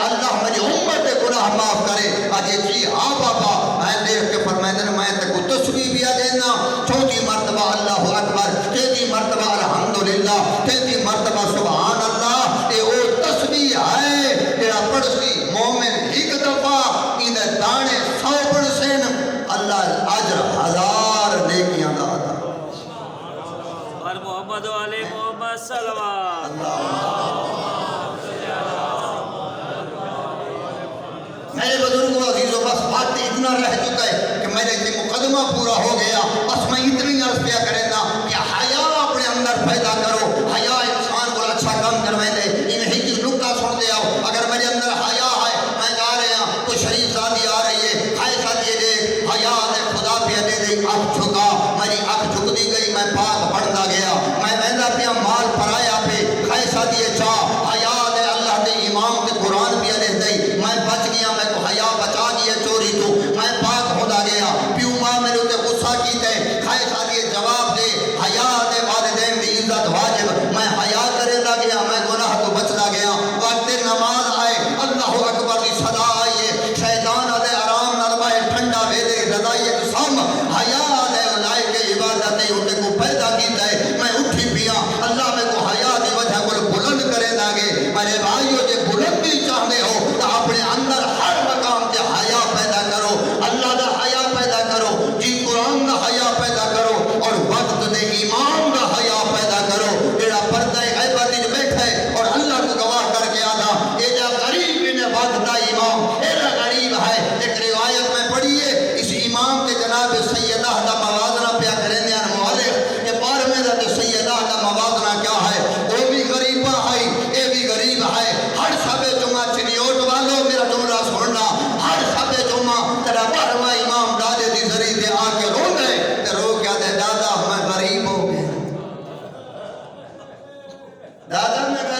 اللہ مجھے امت گناہ معاف کرے، آجے جی ہاں بابا میں دیکھ کے فرمائے دن میں تے کو تسبیح بھی دینا، چوتھی مرتبہ اللہ اکبر، تیتی مرتبہ الحمدللہ، تیتی مرتبہ سبحان اللہ، اے او تسبیح ہے تیرا پڑسی مومن ایک دفعہ انہیں دانے 100 پڑسین اللہ عجر 1000 نیکیاں داتا۔ اور محمد والے محمد صلوات میرے بزرگوں عزیزوں بس بات اتنا رہ چکا ہے کہ میرے یہ مقدمہ پورا ہو گیا، بس میں اتنی عرض کیا کریں گا کہ حیا اپنے اندر پیدا کرو، حیا انسان کو اچھا کام کروائیں دے، انہیں ہی نکتہ سن دے آؤ، اگر میرے اندر حیا ہے میں جا رہے ہیں کوئی شریف ذاتی آ رہی ہے کھائے ساتھی دے حیا دے خدا پہ دے دے آنکھ جھکا، میری آنکھ جھک دی گئی میں پاک بڑھتا گیا، میں ویندہ پیا مال پرایا پہ کھائے ساتھی چاہ حیا دے اللہ دے امام دے قرآن پہ دے دے میں بچ گیا، میں کو حیا بچا دیا چوری تو میں پاک ہوتا گیا، پیو ماں میرے تے غصہ کی تے کھائے ساتھی جواب دے حیا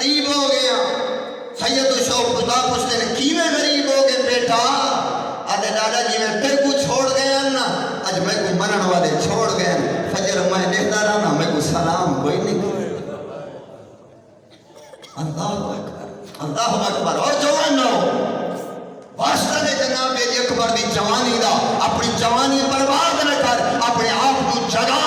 غریب ہو گیا. سید شوق خدا پوچھتے ہیں کیویں غریب ہو گئے بیٹا؟ آدھے دادا جی میں تے کو چھوڑ گیا نا اج میں کو منن والے چھوڑ گئے فجر میں دیکھتا رہا نا میں کو سلام کوئی نہیں کیا. اللہ اکبر اللہ اکبر. اور جوانو واسطہ دے جناب اکبر دی جوانی دا اپنی جوانی برباد نہ کر. اپنے آپ کو جگا.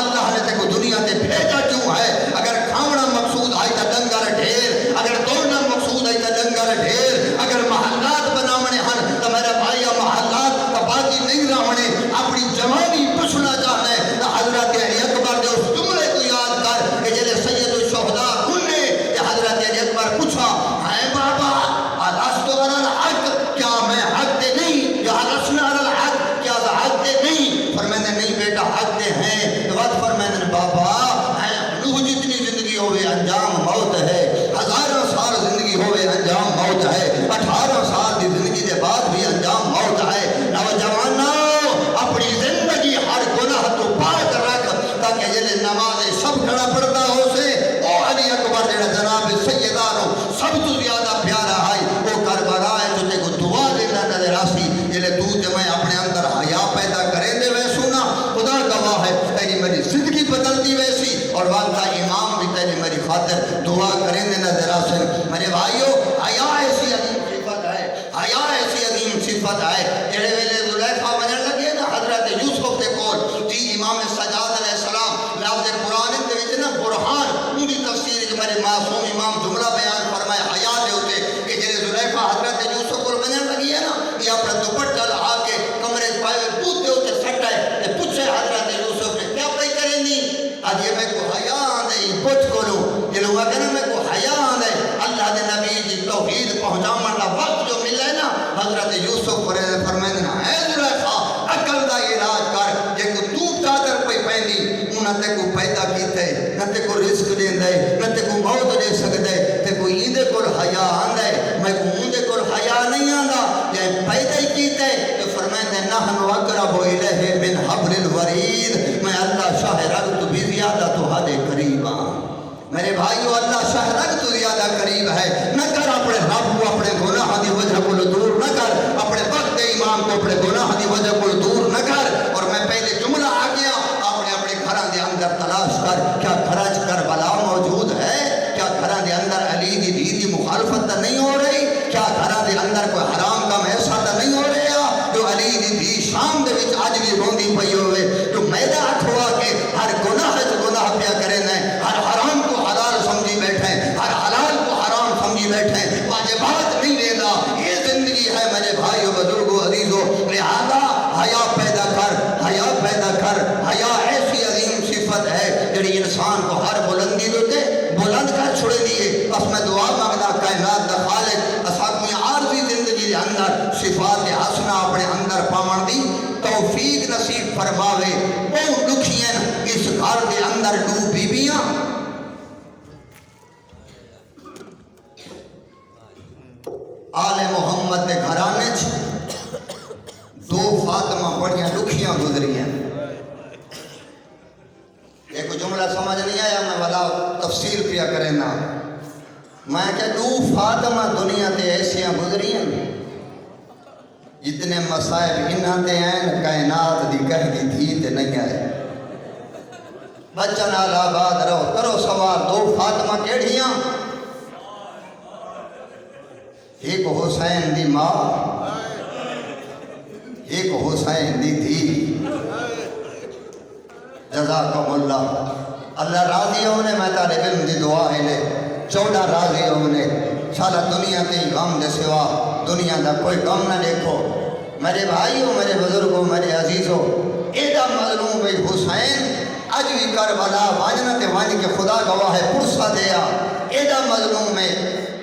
اللہ نے تے کو دنیا تے بھیجا کیوں ہے؟ اگر کھاونا مقصود آئی تا ڈنگر ڈھیر, اگر دوڑنا مقصود آئی تا ڈنگر ڈھیر, اگر محلات بناونے ہن تو میرے بھائی محلات کا باقی نہیں رہنے. اپنی جوانی پوچھنا چاہنے تو حضرت علی اکبر دے اس جملے کو یاد کر کہ جلے سید الشہداء کھلنے کہ حضرت علی اکبر پوچھا ہے بابا الستو علی الحق, کیا میں حق دے نہیں؟ یا لسنا علی الحق, کیا حق دے نہیں؟ فرمایا نہیں بیٹا حق دے ہیں. تو بات فرمایا بابا نوح جتنی زندگی ہوئے انجام موت ہے, 1000 سال زندگی ہوئے انجام موت ہے, 18 سال دی زندگی دے بعد بھی انجام موت ہے. نوجوانوں اپنی زندگی ہر گناہ تو پاک رکھ تاکہ جلے نماز سب کھڑا پڑتا ہو سے. او علی اکبر جڑا جناب سیدانو سب تو زیادہ پیارا ہے وہ کربلا ہے جو تے کو دعا دینا نظر آسی جلے تو تے میں اپنے اندر حیا پیدا کریں دے ویسو نا خدا گواہ ہے تیری میری زندگی بدلتی ویسی اور والدہ امام بھی تیری میری خاطر دعا کریں دے نظر آسن. میرے بھائیو حیا ایسی عظیم صفت ہے, حیا ایسی عظیم صفت ہے. جڑے ویلے زلیخا بننے لگے نا حضرت یوسف دے کول جی امام سجاد علیہ السلام لفظ قرآن دے وچ نا برہان ان کی تفسیر جو میرے معصوم امام جملہ بیان فرمائے حیا دے ہوتے کہ جڑے زلیخا حضرت یوسف کول بننے لگی ہے نا یہ اپنا دوپٹہ لہا کے کمرے پائے پوت دے ہوتے سٹ ہے تے پوچھے حضرت یوسف نے کیا پڑی کریں دی؟ آج یہ میں کو حیا آندے پوچھ کولو یہ لوگ کہنا میں کو حیا آندے. اللہ دے نبی جی توحید پہنچامن دا وقت جو ملا ہے نا حضرت یوسف فرمائے نا اے زلیخا عقل دا علاج کر جے کو تو چادر پہ پہنی انہاں تے کو پیدا کیتے نہ تے کو رزق دیندے نہ تے کو موت دے سکدے تے کو ایندے کول حیا آندے میں کو اندے کول حیا نہیں آندا جے پیدا ہی کیتے تو فرمائے نحن اقرب الیہ من حبل الورید. میں اللہ شاہ رگ بھی زیادہ تو حد قریب ہاں. میرے بھائیو اللہ شاہ رگ تو زیادہ قریب ہے. نہ کر اپنے رب کو اپنے گناہ دی وجہ کو دور نہ کر, اپنے وقت امام کو اپنے گناہ دی وجہ کو دور نہ کر. اور میں پہلے جملہ آ گیا اپنے اپنے گھراں دے اندر تلاش کر کیا گھراں وچ کربلا موجود ہے؟ کیا گھراں دے اندر علی دی دھی دی مخالفت تو نہیں ہو رہی؟ کیا گھراں دے اندر کوئی حرام کام ایسا تو نہیں ہو رہا جو علی دی دھی شام دے وچ اج بھی روندی پئی ہوئے جو میدہ اٹھوا کے ہر گناہ وچ گناہ پیا کرے نے, ہر حرام کو حلال سمجھی بیٹھے, ہر حلال کو حرام سمجھی بیٹھے, واجبات نہیں لینا. یہ زندگی ہے میرے بھائیو بزرگو عزیزو. لہذا حیا پیدا کر, حیا پیدا کر. حیا ایسی عظیم صفت ہے جڑی انسان کو ہر بلندی دوتے بلند کر چھوڑے دیئے. بس میں دعا مانگنا کائنات دا خالق اسا کوئی عارضی زندگی دے اندر صفات حسنہ اپنے اندر پاون دی توفیق نصیب فرماوے. او دکھین اس گھر دے اندر دو بیبیاں آل محمد دے گھرانے دو فاطمہ بڑیاں دکھیاں گزری ہیں. ایک جملہ سمجھ نہیں آیا میں والا تفسیر کیا کریں نا. میں کہ دو فاطمہ دنیا تے ایسیاں گزری ہیں جتنے مصائب انہاں تے ہیں کائنات دی کہہ دی تھی تے نہیں آئے. بچہ نال آباد رہو. کرو سوال دو فاطمہ کیڑیاں؟ ایک حسین دی ماں, ایک حسین دی تھی. جزاکم اللہ. اللہ راضی ہونے میں طالب علم دی دعا ہے لے 14 راضی ہونے سالہ دنیا تے غم دے سوا دنیا دا کوئی غم نہ دیکھو. میرے بھائیو میرے بزرگوں میرے عزیزوں ایڈا مظلوم بھئی حسین اج بھی کربلا واجنا تے واج کے خدا گواہ ہے پرسہ دیا. ایڈا مظلوم میں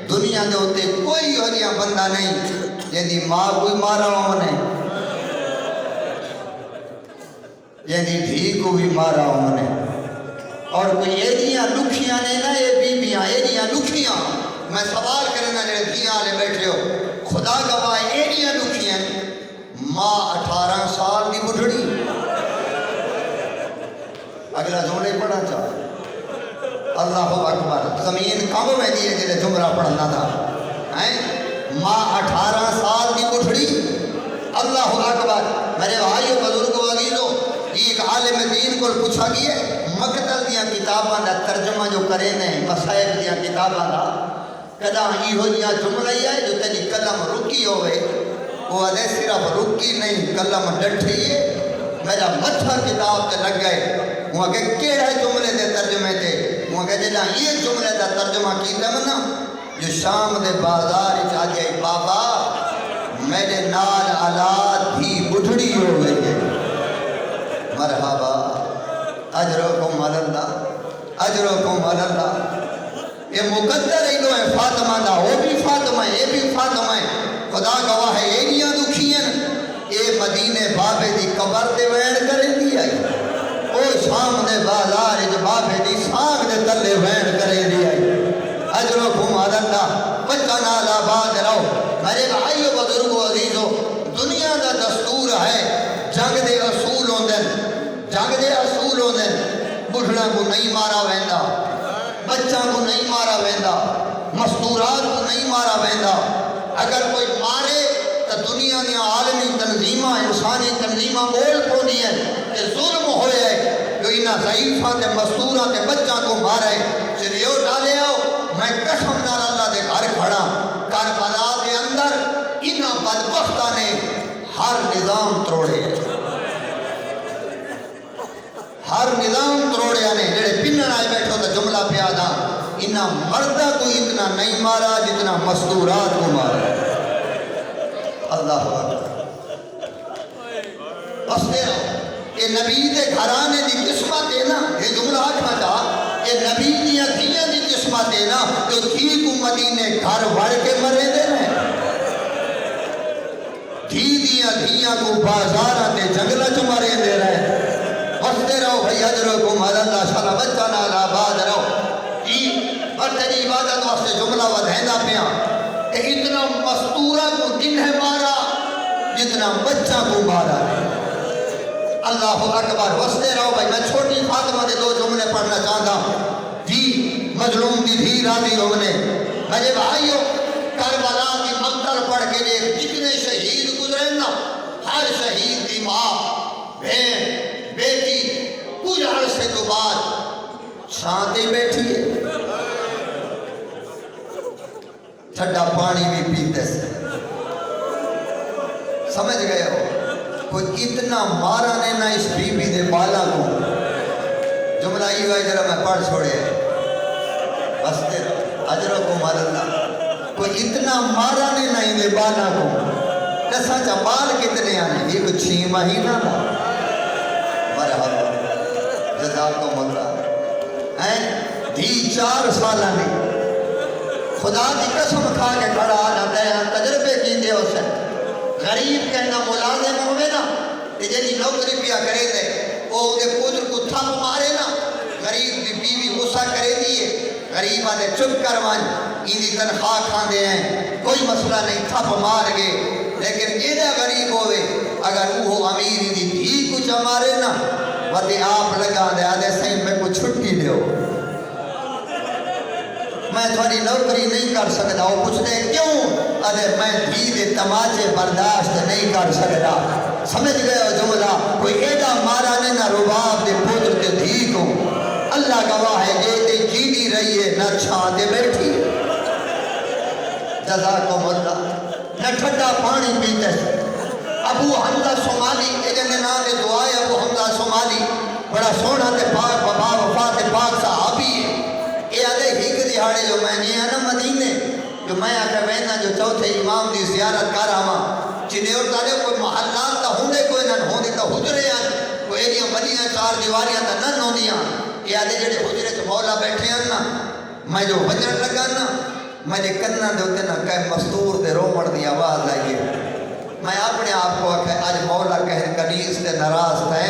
دنیا دے ہوتے کوئی ہوریاں بندہ نہیں جیندی ماں کوئی مارا ہونے, جیندی دھی کو بھی مارا ہونے, اور کوئی ایڈیاں لکھیاں نے نا یہ بیبیاں ایڈیاں لکھیاں. میں سوال کرنا جڑے دھیاں لے بیٹھے ہو خدا گواہ ایڈیاں لکھیاں. ماں 18 سال دی بڑھڑی. اگلا جملے پڑھا چاہ اللہ اکبر زمین کم میں دیئے جلے جمرہ پڑھنا تھا ماں 18 سال کی بڑھڑی اللہ اکبر میرے بھائیو بزرگ وغیرو ایک عالم دین کو پوچھا گیا مقتل دیا کتاباں دا ترجمہ جو کرے نے مصائب دیا کتاباں دا کدا یہ ہو دیا جملہ ہی ہے جو تیری قلم رکی ہوئے وہ ادھے صرف رکی نہیں قلم ڈٹھی ہے میرا متھا کتاب تے لگ گئے وہ کہ کیڑا جملے دے ترجمے تے وہ کہ جنا یہ جملے دا ترجمہ کیتا منا جو شام دے بازار چا جائے بابا میرے نال اولاد بھی بڑھڑی ہو گئی مرحبا اجرکم اللہ اجرکم اللہ یہ مقدر ہی دو ہے فاطمہ دا وہ بھی فاطمہ ہے یہ بھی فاطمہ ہے خدا گواہ ہے یہ نہیں دکھی ہیں یہ مدینے بابے دی قبر دے وین کریں دی آئی او شام دے بازار جو بابے دی ساگ دے تلے وین کریں دی آئی اجرکم اللہ بچہ نال آباد رہو میرے بھائیو بزرگو عزیزو دنیا دا دستور ہے جنگ دے اصول ہوندن جنگ دے اصول ہوندن بڑھڑا کو نہیں مارا ویندا بچہ کو نہیں مارا ویندا مستورات کو نہیں مارا ویندا اگر کوئی مارے تو دنیا دیا عالمی تنظیمہ انسانی تنظیمہ بول کو نہیں ہے کہ ظلم ہوئے ہے جو انہا ضعیفہ تے مستورہ تے بچہ کو مارے چلیو ڈالے آؤ میں قسم نال اللہ دے گھر کھڑا کربلا دے اندر انہا بدبختہ نے ہر نظام توڑے ہر نظام توڑے نے جڑے پنن آئے بیٹھو تو جملہ پیادا انہا مردہ کو اتنا نہیں مارا جتنا مستورات کو مارا اللہ اکبر بس دے رہا یہ نبی دے گھرانے دی قسمت ہے نا یہ جملہ آٹھا تھا یہ نبی دیا دھیاں دی قسمت ہے نا جو دھی کو مدینے گھر بڑھ کے مرے دے رہے دھی دیا دھیاں کو بازارہ تے جنگلہ چ مرے دے رہے بستے رہو بھئی اجرکم اللہ شاءاللہ بچہ نال آباد رہو اور تیری عبادت واسطے جملہ ودھینا پیا کہ اتنا مستورہ کو جنہیں مارا جتنا بچہ کو مارا اللہ اکبر بستے رہو بھئی میں چھوٹی فاطمہ دے 2 جملے پڑھنا چاہتا ہوں جی مظلوم دی دھی راضی ہونے میرے بھائیو کربلا کی مقتل پڑھ کے لئے جتنے شہید گزرے نا ہر شہید دی ماں بہن بیٹی کچھ عرصے تو بعد شانتی بیٹھی ہے ٹھنڈا پانی بھی پیتے سے سمجھ گئے ہو کوئی اتنا مارا نے نہ اس بی بی دے بالا کو جملہ ہی ہوئے جرہ میں پڑھ چھوڑے بس دے اجرکم اللہ کوئی اتنا مارا نے نہ ہی دے بالا کو جیسا چا بال کتنے آنے یہ کچھ 6 مہینہ تھا مرحبا جزاکم اللہ دھی 4 سالہ نے خدا کی قسم کھا کے کھڑا آنا ہے تجربے کی دے اسے غریب کہنا ملازم ہوئے نا جنہی نوکری پیا کرے دے وہ انہیں پودر کو تھپ مارے نا غریب کی بیوی غصہ کرے دیئے غریب آنے چپ کروان انہی تنخواہ کھان دے ہیں کوئی مسئلہ نہیں تھپ مار گے لیکن یہ غریب ہوئے اگر وہ امیر انہی دھی کچھ مارے نا ودے آپ لگا دے آدھے سہیں میں کو چھٹی دے ہو میں تھوڑی نوکری نہیں کر سکتا وہ پوچھتے کیوں ارے میں دھی دے تماچے برداشت نہیں کر سکتا سمجھ گئے ہو جملہ کوئی ایڈا مارا نے نہ رباب دے پوتر دے دھی کو اللہ گواہ ہے یہ تے جیدی رہی ہے نہ چھان دے بیٹھی جزاکم اللہ نہ ٹھنڈا پانی پیتے ابو حمزہ سومالی ایجن نام دے دعائے ابو حمزہ سومالی بڑا سونا تے پاک بابا وفات پاک صحابی ہے یہ آدھے ہک دیہاڑے جو میں نہیں آنا مدینے جو میں آکے وینا جو چوتھے امام دی زیارت کر آما جنہیں اور تعلیم کوئی محلات تا ہوندے کوئی نہ ہوندے تا حجرے آن کوئی ایڈیاں بڑیاں 4 دیواریاں تا نن ہوندیاں یہ آدھے جڑے حجرے تو مولا بیٹھے ہیں نا میں جو بجر لگا نا میں نے کننا دے ہوتے نا کہ مستور دے رومڑ دی آواز آئیے میں اپنے آپ کو آکھے آج مولا کہن کنیس دے نراز تھے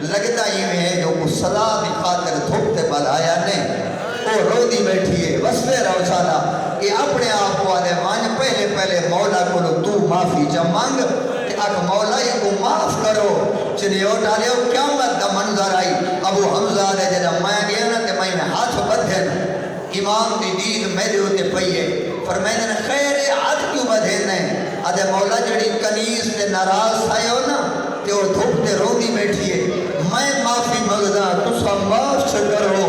لگتا ہی میں ہے جو کو صدا دی خاطر دھوکتے بلایا نہیں وہ رو دی بیٹھی ہے وصفے روشانہ کہ اپنے آپ کو آدھے مانج پہلے مولا کو لو تو معافی جا مانگ کہ اک مولا ہی کو معاف کرو چلے ہو ڈالے ہو قیامت دا منظر آئی ابو حمزہ دے جنہ میں گیا نا کہ میں ہاتھ بدھے امام دی دید میرے ہوتے پئیے فرمائے نے خیر ہاتھ کیوں بدھینے آدھے مولا جڑی کنیز تے ناراض آئے ہو نا تے وہ دھوپ تے رو دی بیٹھیے میں معافی مگدا تسا معاف سے کرو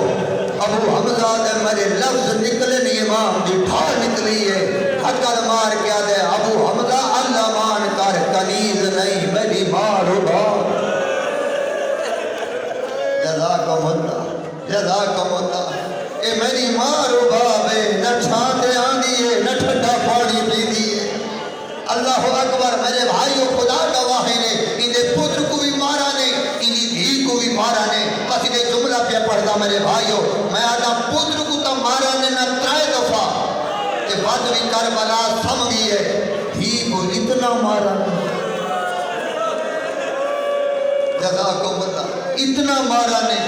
ابو حمزہ دے میرے لفظ نکلے نہیں امام دی ڈھال نکلی ہے حقل مار کیا دے ابو حمزہ اللہ مان کر کنیز نہیں میری مار ہوگا جزاکم اللہ اے میری ماں رو بابے نہ چھانتے آندی ہے نہ ٹھنڈا پانی پی دی ہے اللہ اکبر میرے بھائیو خدا گواہ نے انہیں پتر کو بھی مارا نے انہیں دھی کو بھی مارا نے بس انہیں جملہ پہ پڑھتا میرے بھائیو میں آدھا پتر کو تو مارا نے نہ ترائے دفعہ کہ بات بھی کربلا سمگی ہے دھی کو اتنا مارا نے جزاکم اللہ اتنا مارا نے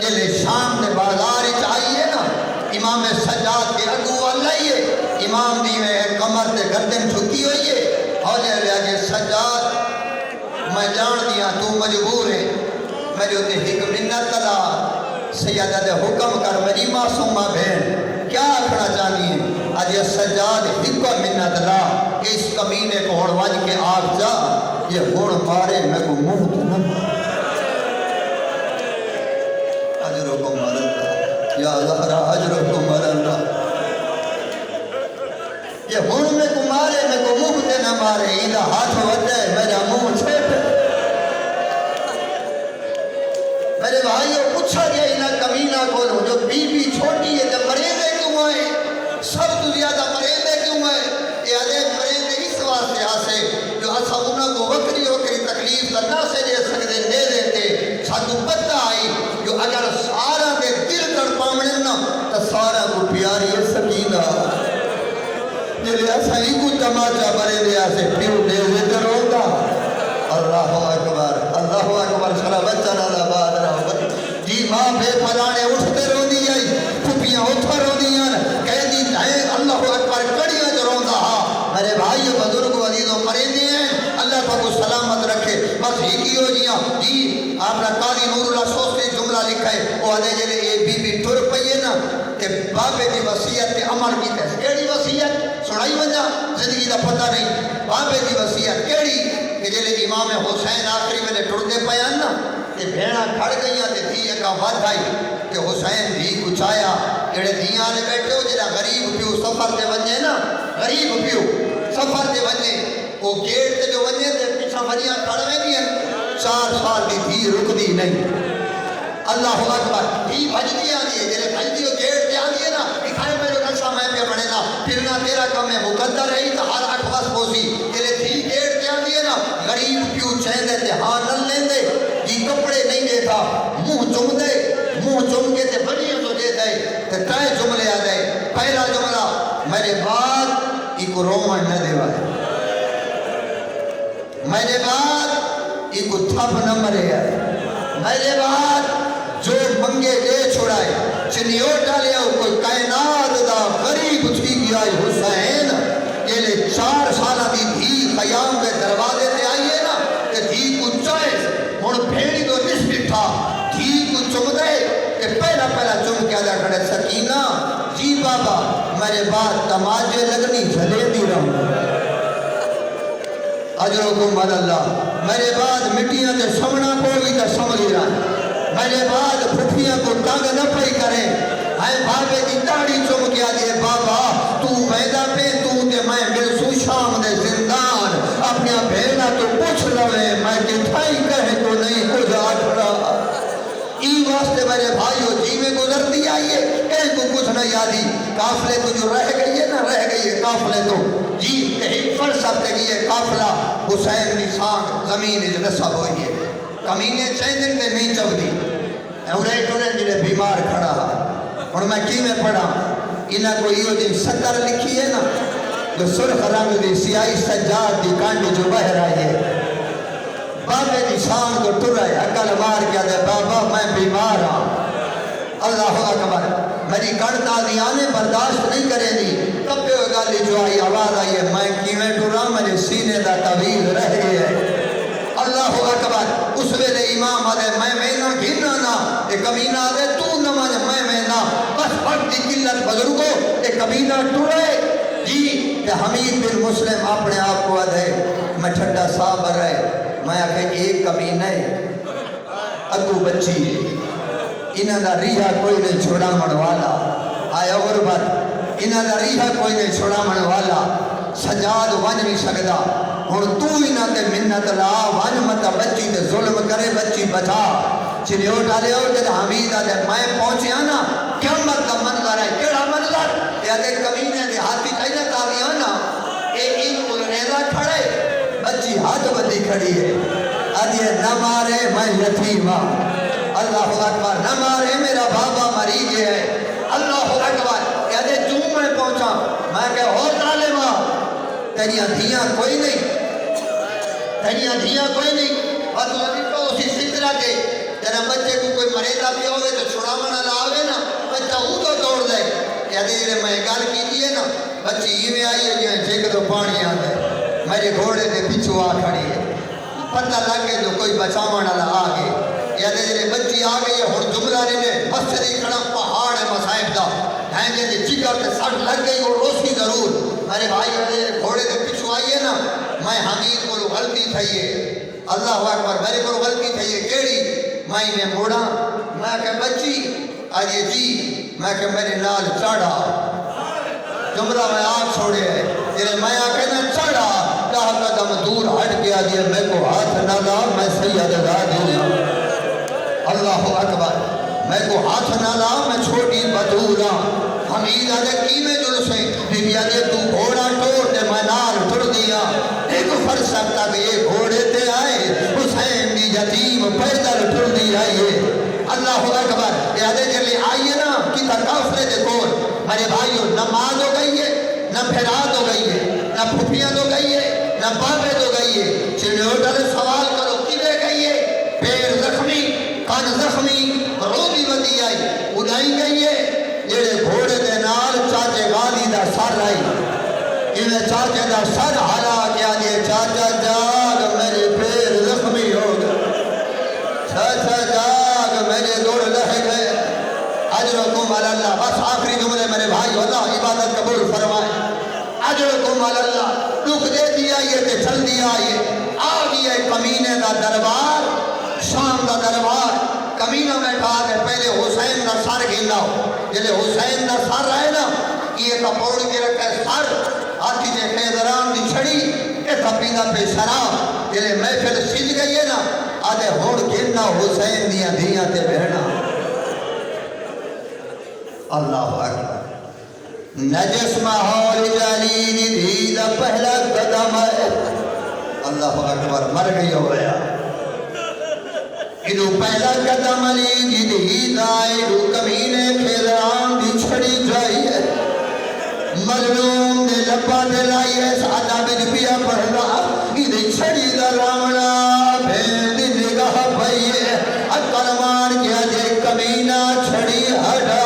جلے شام نے بازار چاہیے نا امام سجاد کے اگو آئیے امام دی میں کمر تے گردن چھکی ہوئیے اور لے آگے سجاد میں جان دیا تو مجبور ہے میرے ہوتے حکم منت تلا سیدہ دے حکم کر میری معصومہ بہن کیا آکھنا چاہنی ہے آج یہ سجاد حکم منت لا کہ اس کمینے کو ہڑوان کے آگ جا یہ ہڑ مارے میں کو منہ تو نہ اجرکم اللہ یا زہرا اجرکم اللہ یہ ہن میں کو مارے میں کو منہ تے نہ مارے ایدہ ہاتھ وڈے میرا منہ چھٹ میرے بھائیو پوچھا گیا انہا کمینہ کولو جو بی بی چھوٹی ہے تو مریضے کیوں آئے سب تو زیادہ مریضے کیوں آئے یہ آدھے مریضے اس واسطے آسے جو اسا انہا کو وکری تکلیف کرنا سے دے سکتے دے دیتے ساتھو پتہ آئی جو اگر سارا دے دل کر پامنے نا تو سارا کو پیاری ہے سکینہ جلے ایسا ہی کو تماچا برے دے آسے پیو دے زدر ہوگا اللہ اکبر شرع بچہ نالا بات رہا جی ماں بے پلانے اٹھتے رو دی آئی پھپیاں اٹھا رو دی آن کہہ دی جائے اللہ اکبر کڑیاں جو رون دا میرے بھائی بزرگ عزیزوں مرے دی ہیں اللہ کو سلامت رکھے بس ہی کی ہو جیاں جی آپ نے قاضی نور اللہ سوستے جملہ لکھا ہے وہ آدھے جلے اے بی بی ٹر پئیے نا کہ بابے دی وسیعت تے عمل کی تے کیڑی وسیعت سنائی وجہ زندگی دا پتہ نہیں بابے دی وسیعت کیڑی کہ جلے امام حسین آخری میں نے ٹر دے پیا نا کہ بھیڑا کھڑ گئیاں تے دھی کا وعد آئی کہ حسین دھی کچایا جڑے دھیاں نے بیٹھے ہو جڑا غریب پیو سفر تے ونجے نا غریب پیو سفر تے ونجے وہ گیٹ تے جو ونجے تے پیچھا وجیاں کھڑ ویندی ہیں 4 سال دی دھی رکدی نہیں اللہ اکبر دھی بھجدی آندی ہے جڑے بھجدی ہو گیٹ تے آندی ہے نا دکھائے میرے نقشہ میں پہ بنے نا پھرنا تیرا کم ہے مقدر رہی تو ہر 8 بس پوسی جڑے دھی گیٹ تے آندی ہے نا غریب پیو چہندے تے ہاں نل لیندے جی کپڑے نہیں دیتا منہ چم کے تے بڑیاں تو دے دے تے تائے جملے آ دے پہلا جملہ میرے بعد ایک رومن نہ دے والے میرے بعد ایک تھپ نہ مرے ہے میرے بعد جو منگے دے چھوڑائے چنیو ڈالیا کوئی کائنات دا غریب تھی گیا حسین یہ لے 4 سالہ دی دھی خیام کے دروازے تے آئیے نا کہ دھی کو چائے ہن بھیڑی تو نس تھا دھی کو چم دے کہ پہلا چم کے آدھا کھڑے سکینہ جی بابا میرے بعد تماجے لگنی جھلے دی رہوں اجرکم اللہ میرے بعد مٹیاں تے سمنا پوگی تے سمجھی رہا میرے بعد پھپیاں کو ٹانگ نہ پئی کرے ہائے بابے دی داڑھی چم کے آجے بابا تو میدہ پہ تو تے میں ملسو شام دے زندان اپنی بھیڑا تو پوچھ لوے میں کتھائی کہے تو نہیں کچھ آٹھڑا ای واسطے میرے بھائیو جی میں گزرتی آئیے کہیں کو کچھ نہیں یادی کافلے تو جو رہ گئی ہے نا رہ گئی ہے کافلے تو جی کہیں پر سب تک یہ کافلہ حسین نسان زمین جو نصب ہوئی ہے کمینے چیندن تے نہیں چو دی اُنہیں ٹونے جنہیں بیمار کھڑا اور میں کی میں پڑھا انہا کو یہ دن 70 لکھی ہے نا جو سرخ رنگ دی سیاہی سجاد دی کانڈی جو بہ رہی ہے بابے دی شان کو ٹر رہے عقل مار کیا دے بابا میں بیمار ہوں اللہ اکبر میری کڑتا دی آنے برداشت نہیں کرے دی تب پہ وہ گالی جو آئی آواز آئی ہے میں کیویں ٹرا میرے سینے دا طویل رہ گئے ہے اللہ اکبر اس ویلے امام آدھے میں نہ گھرنا نا ایک کمینہ آدھے تو نہ مانے میں نہ بس پڑھ دی قلت بزرگوں کہ کمینہ ٹوڑے جی کہ حمید بن مسلم اپنے آپ کو ادھے میں ٹھڈا صاحب رہے میں آکھے ایک کمینہ ہے اگو بچی انہاں دا ریحہ کوئی نہیں چھوڑا من والا آیا غربت انہاں دا ریحہ کوئی نہیں چھوڑا من والا سجاد ون بھی سکدا ہن تو انہاں تے منت لا ون مت بچی تے ظلم کرے بچی بچا چلیو ڈالے جد حمید آدھے میں پہنچیا نا قیامت کا منظر ہے کیڑا منظر یہ آدھے کمینے دے ہاتھی چاہیے تاویاں نا اے ان ریزہ کھڑے بچی ہاتھ بدی کھڑی ہے آدھے نہ مارے میں یتیم ہاں اللہ اکبر نہ مارے میرا بابا مریض ہے اللہ اکبر یہ آدھے جوں میں پہنچا میں کہ ہو ظالمہ تیریاں دھیاں کوئی نہیں تیریاں دھیاں کوئی نہیں اور تو ابھی تو اسی سترہ کے جنہا بچے کو کوئی مریضہ بھی ہوئے تو چھوڑا منہ لاؤے نا بچہ ہوں تو توڑ دے کہتے ہیں میں گال کی دیئے نا بچی ہی میں آئی ہے جہاں جھیک تو پانی آتا ہے میرے گھوڑے دے پیچھو آ کھڑی ہے پتہ لگ گئے جو کوئی بچاوان اللہ آگے کہتے ہیں بچی آ گئی ہے ہن جملہ نے مسجدی کھڑا پہاڑ ہے مسائب دا ہیں جیسے جگر تے سٹ لگ گئی وہ روشی ضرور میرے بھائی گھوڑے دے پیچھو آئی ہے نا میں حمید کو غلطی تھئی ہے اللہ اکبر میرے کو غلطی تھئی ہے کیڑی میں موڑا میں کہ بچی آجے جی میں کہ میرے نال چڑھا جملہ میں آگ چھوڑے ہے جنہیں میں آکے نہ چڑھا کہا قدم دور ہٹ کے آجے میں کو ہاتھ نہ لا میں سید دوں اللہ اکبر میں کو ہاتھ نہ لا میں چھوٹی بدورا حمید آجے کی میں جلسیں بی آجے تو گھوڑا ٹوڑ دے میں نال ٹر دیا ایک فرصت تک یہ گھوڑے تے آئے حسین دی یتیم پیدل ٹر دی آئیے اللہ اکبر یہ آدھے جلے آئیے نا کتا کافلے دے کون میرے بھائیو نماز ہو گئی ہے نہ پھرات ہو گئی ہے نہ پھوپیاں ہو گئی ہے نہ بابے ہو گئی ہے چلے اٹھا سوال کرو کدے گئی ہے پیر زخمی کان زخمی روبی بدی آئی اڑائی گئی ہے جڑے گھوڑے دے نال چاچے غالی دا سر آئی انہیں چاچے دا سر حالا کیا دیئے چاچا جاگ میرے پیر زخمی ہو گئے چاچا جاگ میرے دوڑ لہے گئے اجرکم اللہ بس آخری جملے میرے بھائی اللہ عبادت قبول فرمائے اجرکم اللہ دکھ دے دیا یہ تے چل دیا یہ آگئی ہے کمینے دا دربار شام دا دربار کمینہ میں کہا کہ پہلے حسین دا سر گھلاؤ جلے حسین دا سر رہے نا یہ کپوڑ کے رکھے سر آتی جے خیدران دی چھڑی اے کپینہ پہ شراب جلے محفل سج گئی ہے نا آدھے ہوڑ گرنا حسین دیا دیا تے بہنا اللہ اکبر نجس ماحول جالین دید پہلا قدم ہے اللہ اکبر مر گئی ہو گیا ادو پہلا قدم علی دید آئے ادو کمینے خیدران دی چھڑی جائیے مظلوم دے لپا دلائیے سادہ بن پیا پڑھنا ادھے چھڑی دا رامنا بھین دی نگاہ بھئیے اکرمان کیا جے کمینہ چھڑی ہٹا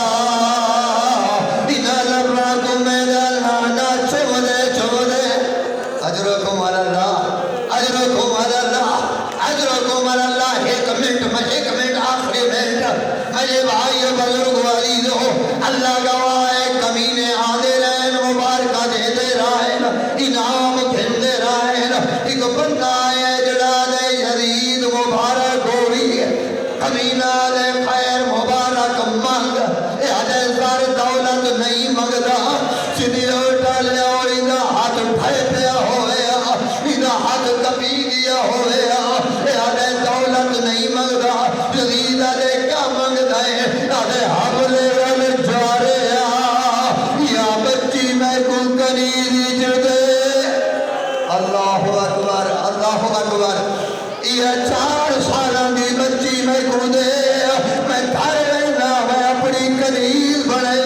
انہ لپا کو میرا لانا چودے چودے اجرکم اللہ اجرکم اللہ اجرکم اللہ ایک منٹ آخری منٹ میرے بھائی بزرگ والی دو اللہ گواہ کمینے آدھے رہن مبارکہ دے دے رہن انعام کھن دے رہن ایک بندہ ہے جڑا دے یزید مبارک ہوئی کمینہ دے خیر مبارک منگ اے حدے سار دولت نہیں مگدا سنی اٹھا لیا اور انہا ہاتھ اٹھائے پیا ہوئے انہا ہاتھ کپی دیا ہوئے اے حدے دولت نہیں مگدا یزید دے کیا مگدا ہے حدے حبلے رل جارے یا بچی میں کو کنیدی جدے اللہ اکبر اللہ اکبر یہ 4 سالان دی بچی میں کو دے میں گھر رہنا میں اپنی کنیز بڑھے